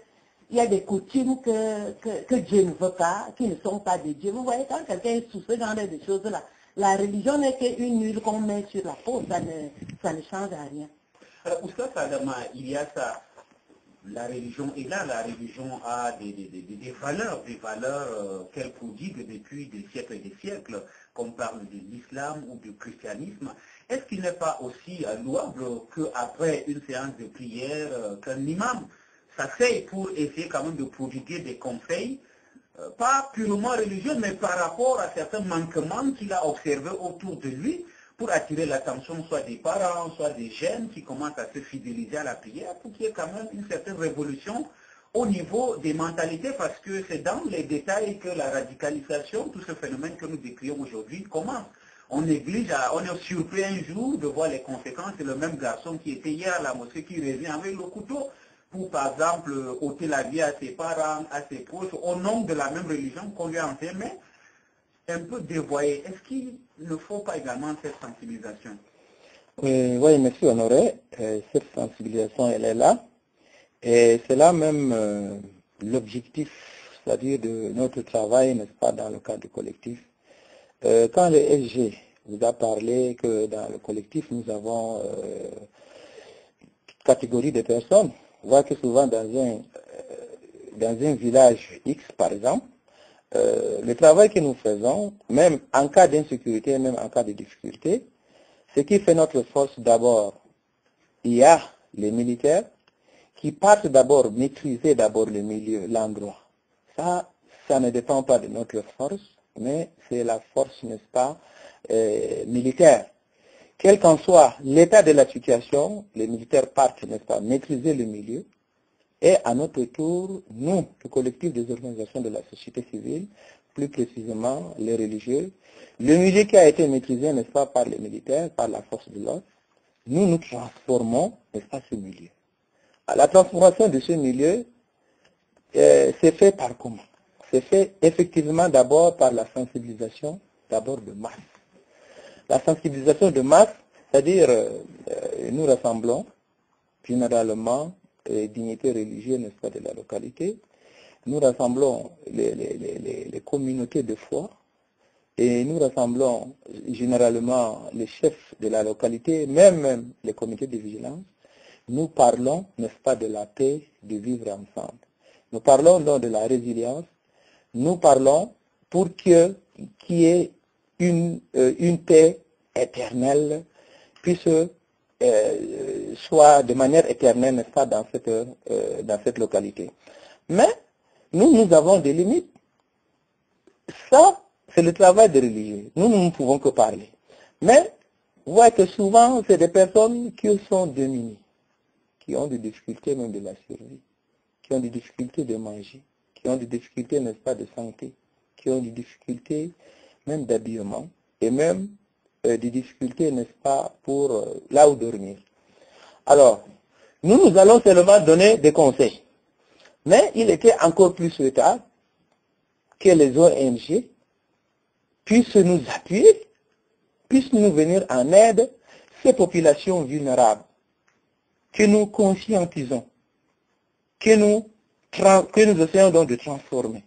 il y a des coutumes que Dieu ne veut pas, qui ne sont pas de Dieu. Vous voyez, quand quelqu'un est sous ce genre de choses-là, la religion n'est qu'une huile qu'on met sur la peau, ça ne change à rien. Alors, Oustaz Adama, il y a ça, la religion, et là, la religion a des valeurs qu'elle prodigue depuis des siècles et des siècles, comme parle de l'islam ou du christianisme. Est-ce qu'il n'est pas aussi louable qu'après une séance de prière, qu'un imam s'asseye pour essayer quand même de prodiguer des conseils, pas purement religieux, mais par rapport à certains manquements qu'il a observés autour de lui, pour attirer l'attention soit des parents, soit des jeunes qui commencent à se fidéliser à la prière, pour qu'il y ait quand même une certaine révolution au niveau des mentalités, parce que c'est dans les détails que la radicalisation, tout ce phénomène que nous décrivons aujourd'hui, commence. On néglige, on est surpris un jour de voir les conséquences. C'est le même garçon qui était hier à la mosquée qui revient avec le couteau pour, par exemple, ôter la vie à ses parents, à ses proches, au nom de la même religion qu'on lui a enfermé, un peu dévoyé. Est-ce qu'il ne faut pas également cette sensibilisation? Oui, merci Honoré. Cette sensibilisation, elle est là. Et c'est là même l'objectif, c'est-à-dire de notre travail, n'est-ce pas, dans le cadre collectif. Quand le SG vous a parlé que dans le collectif, nous avons une catégorie de personnes, on voit que souvent dans un village X, par exemple, le travail que nous faisons, même en cas d'insécurité, même en cas de difficulté, ce qui fait notre force d'abord, il y a les militaires qui partent d'abord maîtriser d'abord le milieu, l'endroit. Ça ne dépend pas de notre force, mais c'est la force, n'est-ce pas, militaire. Quel qu'en soit l'état de la situation, les militaires partent, n'est-ce pas, maîtriser le milieu. Et à notre tour, nous, le collectif des organisations de la société civile, plus précisément les religieux, le milieu qui a été maîtrisé, n'est-ce pas, par les militaires, par la force de l'ordre, nous transformons, n'est-ce pas, ce milieu. La transformation de ce milieu, c'est fait par comment? C'est fait effectivement d'abord par la sensibilisation, d'abord de masse. La sensibilisation de masse, c'est-à-dire nous rassemblons généralement les dignités religieuses, n'est-ce pas, de la localité. Nous rassemblons les communautés de foi et nous rassemblons généralement les chefs de la localité, même les comités de vigilance. Nous parlons, n'est-ce pas, de la paix, de vivre ensemble. Nous parlons donc de la résilience. Nous parlons pour qu'il y ait une paix éternelle, puisse soit de manière éternelle, n'est-ce pas, dans cette localité. Mais nous avons des limites. Ça, c'est le travail des religieux. Nous ne pouvons que parler. Mais, vous voyez que souvent, c'est des personnes qui sont démunies, qui ont des difficultés même de la survie, qui ont des difficultés de manger, qui ont des difficultés, n'est-ce pas, de santé, qui ont des difficultés même d'habillement, et même des difficultés, n'est-ce pas, pour là où dormir. Alors, nous allons seulement donner des conseils. Mais il était encore plus souhaitable que les ONG puissent nous appuyer, puissent nous venir en aide, ces populations vulnérables, que nous conscientisons, que nous essayons donc de transformer.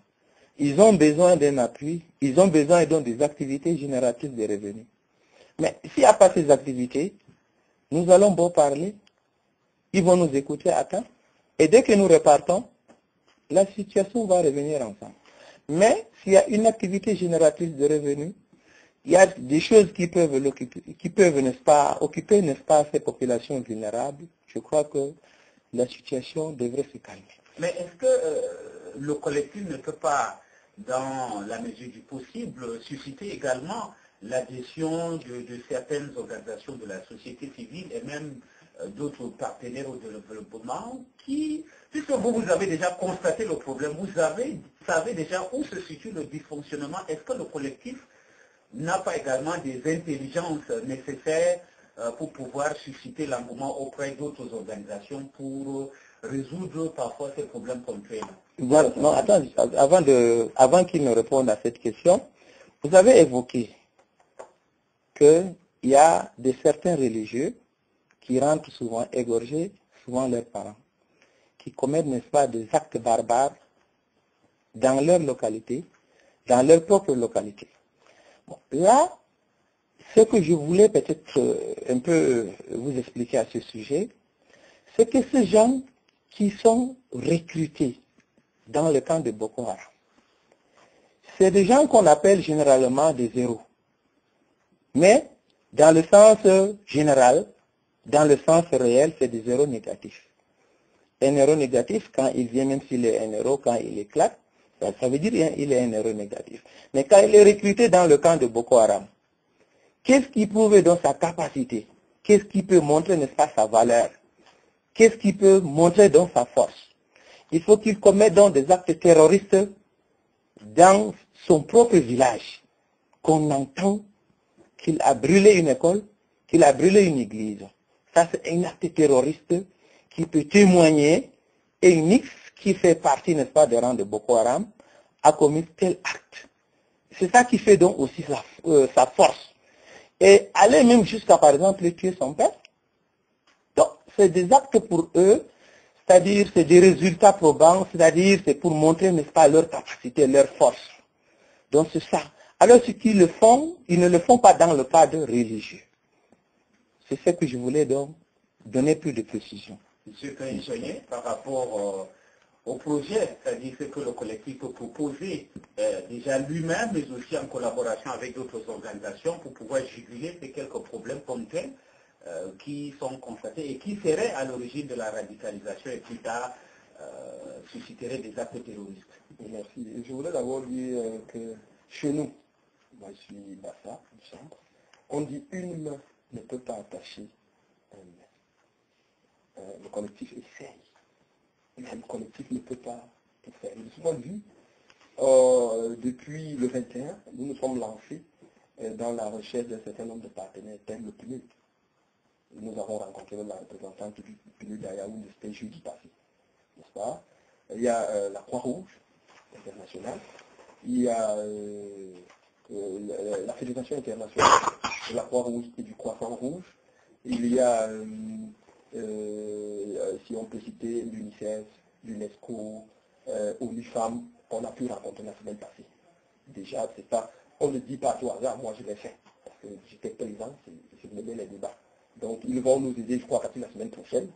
Ils ont besoin d'un appui, ils ont besoin donc des activités génératrices de revenus. Mais s'il n'y a pas ces activités, nous allons beau parler, ils vont nous écouter à temps, et dès que nous repartons, la situation va revenir ensemble. Mais s'il y a une activité génératrice de revenus, il y a des choses qui peuvent, n'est-ce pas, occuper, n'est-ce pas, ces populations vulnérables. Je crois que la situation devrait se calmer. Mais est-ce que le collectif ne peut pas, dans la mesure du possible, susciter également l'adhésion de certaines organisations de la société civile et même d'autres partenaires au développement qui, puisque vous avez déjà constaté le problème, vous savez déjà où se situe le dysfonctionnement, est-ce que le collectif n'a pas également des intelligences nécessaires pour pouvoir susciter l'engouement auprès d'autres organisations pour résoudre parfois ces problèmes ponctuels? Voilà. Non, attends, avant qu'il ne réponde à cette question, vous avez évoqué qu'il y a certains religieux qui rentrent souvent égorger souvent leurs parents, qui commettent, n'est-ce pas, des actes barbares dans leur localité, dans leur propre localité. Bon, là, ce que je voulais peut-être un peu vous expliquer à ce sujet, c'est que ces gens qui sont recrutés dans le camp de Boko Haram, c'est des gens qu'on appelle généralement des héros. Mais dans le sens général, dans le sens réel, c'est des héros négatifs. Un héros négatif, quand il vient, même s'il est un héros, quand il éclate, ça veut dire qu'il est un héros négatif. Mais quand il est recruté dans le camp de Boko Haram, qu'est-ce qui prouve dans sa capacité? Qu'est-ce qui peut montrer, n'est-ce pas, sa valeur? Qu'est-ce qui peut montrer dans sa force? Il faut qu'il commette donc des actes terroristes dans son propre village, qu'on entend qu'il a brûlé une école, qu'il a brûlé une église. Ça, c'est un acte terroriste qui peut témoigner et une X qui fait partie, n'est-ce pas, des rangs de Boko Haram, a commis tel acte. C'est ça qui fait donc aussi sa force. Et aller même jusqu'à, par exemple, tuer son père. Donc, c'est des actes pour eux, c'est-à-dire c'est des résultats probants, c'est-à-dire c'est pour montrer, n'est-ce pas, leur capacité, leur force. Donc c'est ça. Alors ceux qui le font, ils ne le font pas dans le cadre religieux. C'est ce que je voulais donc donner plus de précision. Monsieur Kaïsoye, par rapport au projet, c'est-à-dire ce que le collectif peut proposer déjà lui-même, mais aussi en collaboration avec d'autres organisations pour pouvoir juguler ces quelques problèmes ponctuels qui sont constatés et qui seraient à l'origine de la radicalisation et plus tard susciteraient des actes terroristes. Merci. Je voulais d'abord dire que chez nous, moi je suis Bassa, du centre, on dit une main ne peut pas attacher un main. Le collectif essaye, mais le collectif ne peut pas tout faire. De ce point de vue, depuis le 21, nous nous sommes lancés dans la recherche d'un certain nombre de partenaires tels le PNUD. Nous avons rencontré la représentante du PNUD à Yaoundé, c'était jeudi passé, n'est-ce pas? Il y a la Croix-Rouge internationale, il y a la Fédération internationale de la Croix-Rouge et du Croissant-Rouge, il y a, si on peut citer, l'UNICEF, l'UNESCO, ONU Femmes, qu'on a pu rencontrer la semaine passée. Déjà, c'est pas, on ne dit pas à tout hasard, moi je l'ai fait, parce que j'étais présent, je menais les débats. Donc ils vont nous aider, je crois, à partir de la semaine prochaine,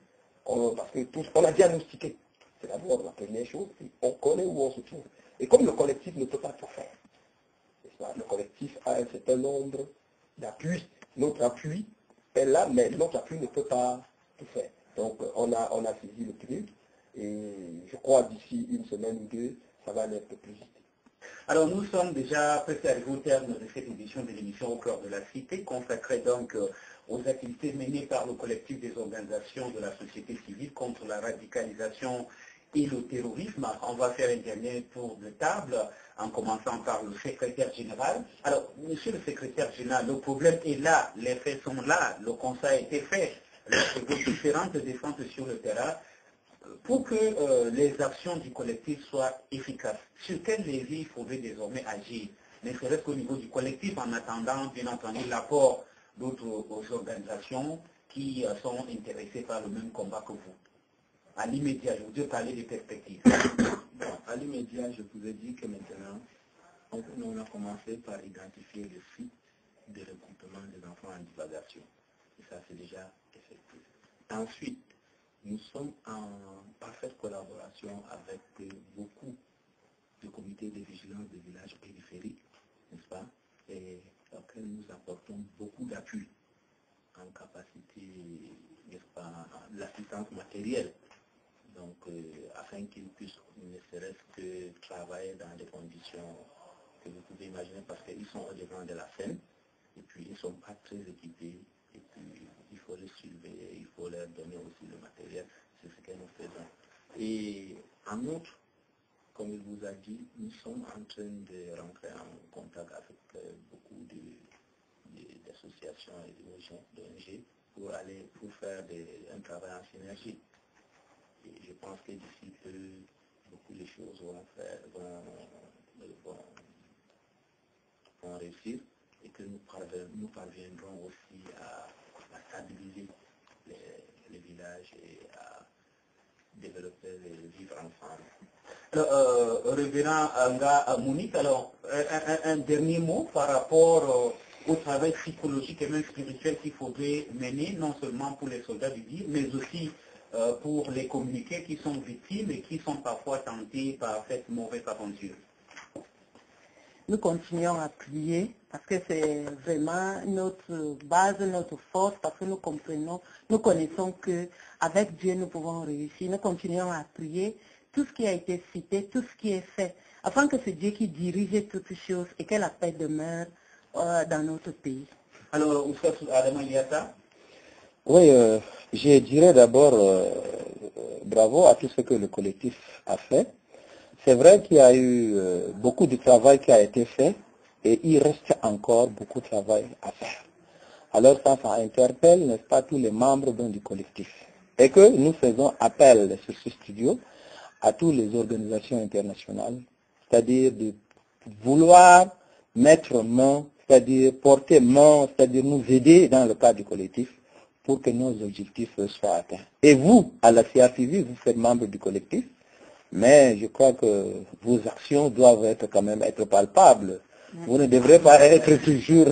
parce que tous, on a diagnostiqué. C'est d'abord la première chose, on connaît où on se trouve. Et comme le collectif ne peut pas tout faire, le collectif a un certain nombre d'appuis. Notre appui est là, mais notre appui ne peut pas tout faire. Donc on a saisi le PNUD et je crois d'ici une semaine ou deux, ça va aller un peu plus vite. Alors nous sommes déjà presque arrivés au terme de cette édition de l'émission Au cœur de la cité, consacrée donc aux activités menées par le collectif des organisations de la société civile contre la radicalisation et le terrorisme. On va faire un dernier tour de table en commençant par le secrétaire général. Alors, monsieur le secrétaire général, le problème est là, les faits sont là, le constat a été fait, vos différentes défenses sur le terrain. Pour que les actions du collectif soient efficaces, sur quel levier il faudrait désormais agir, ne serait-ce qu'au niveau du collectif, en attendant, bien entendu, l'apport d'autres organisations qui sont intéressées par le même combat que vous. À l'immédiat, je voudrais parler des perspectives. Bon, à l'immédiat, je vous ai dit que maintenant, on a commencé par identifier le site de recrutement des enfants en divagation. Et ça, c'est déjà effectif. Ensuite, nous sommes en parfaite collaboration avec beaucoup de comités de vigilance des villages périphériques, n'est-ce pas, et auxquels nous apportons beaucoup d'appui en capacité, n'est-ce pas, l'assistance matérielle, donc afin qu'ils puissent ne serait-ce que travailler dans des conditions que vous pouvez imaginer, parce qu'ils sont au devant de la scène, et puis ils ne sont pas très équipés, et puis il faut les surveiller, il faut leur donner aussi le matériel, c'est ce que nous faisons. Et en outre, comme il vous a dit, nous sommes en train de rentrer en contact avec beaucoup d'associations et d'ONG pour faire un travail en synergie. Et je pense que d'ici peu, beaucoup de choses vont réussir, et que nous parviendrons aussi à stabiliser les villages et à développer les vivre ensemble. Révérend Anga Monique, alors un dernier mot par rapport au travail psychologique et même spirituel qu'il faudrait mener, non seulement pour les soldats du dire, mais aussi pour les communiqués qui sont victimes et qui sont parfois tentés par cette mauvaise aventure. Nous continuons à prier parce que c'est vraiment notre base, notre force, parce que nous connaissons qu'avec Dieu nous pouvons réussir. Nous continuons à prier tout ce qui a été cité, tout ce qui est fait, afin que c'est Dieu qui dirige toutes ces choses et que la paix demeure dans notre pays. Alors, Oustaz Adama Ilyassa? Oui, je dirais d'abord bravo à tout ce que le collectif a fait. C'est vrai qu'il y a eu beaucoup de travail qui a été fait et il reste encore beaucoup de travail à faire. Alors ça interpelle, n'est-ce pas, tous les membres du collectif. Et que nous faisons appel sur ce studio à toutes les organisations internationales, c'est-à-dire de vouloir mettre main, c'est-à-dire porter main, c'est-à-dire nous aider dans le cadre du collectif pour que nos objectifs soient atteints. Et vous, à la CRTV, vous faites membre du collectif, mais je crois que vos actions doivent quand même être palpables. Vous ne devrez pas être toujours,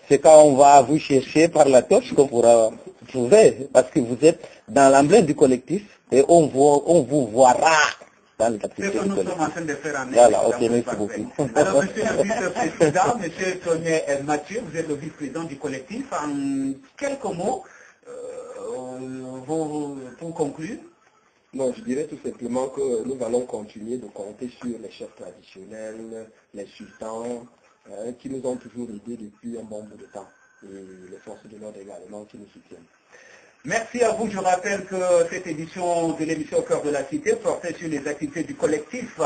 c'est quand on va vous chercher par la torche qu'on pourra trouver, parce que vous êtes dans l'emblème du collectif et on vous verra dans le collectif. C'est ce que nous sommes en train de faire en Voilà, ok, merci beaucoup. Alors, monsieur le vice-président, monsieur Tony Mathieu, vous êtes le vice-président du collectif. En quelques mots, pour conclure. Non, je dirais tout simplement que nous allons continuer de compter sur les chefs traditionnels, les sultans, qui nous ont toujours aidés depuis un bon bout de temps, et les forces de l'ordre également qui nous soutiennent. Merci à vous. Je rappelle que cette édition de l'émission Au cœur de la cité portait sur les activités du collectif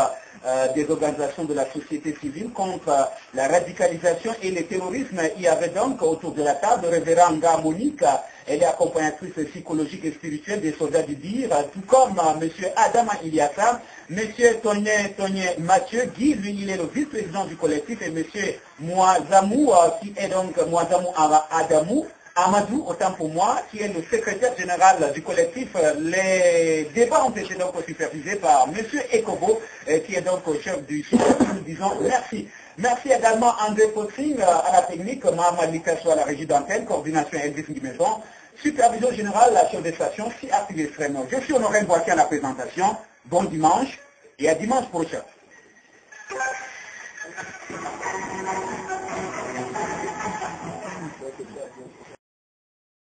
des organisations de la société civile contre la radicalisation et le terrorisme. Il y avait donc autour de la table le révérend Anga Monique, elle est accompagnatrice psychologique et spirituelle des soldats du dire, tout comme M. Adama Ilyassa, M. Tony Mathieu, Guy, lui il est le vice-président du collectif, et M. Mouazamou, qui est donc Mouazamou Amadou, autant pour moi, qui est le secrétaire général du collectif. Les débats ont été donc supervisés par M. Ekobo, qui est donc chef du site. Nous disons merci. Merci également André Potrine à la technique, Mohamed Likasso à la régie d'antenne, coordination Elvis Guimaison, supervision générale, la chef de station, CRTV Extrême. Je suis Honoré Boaké à la présentation. Bon dimanche et à dimanche prochain.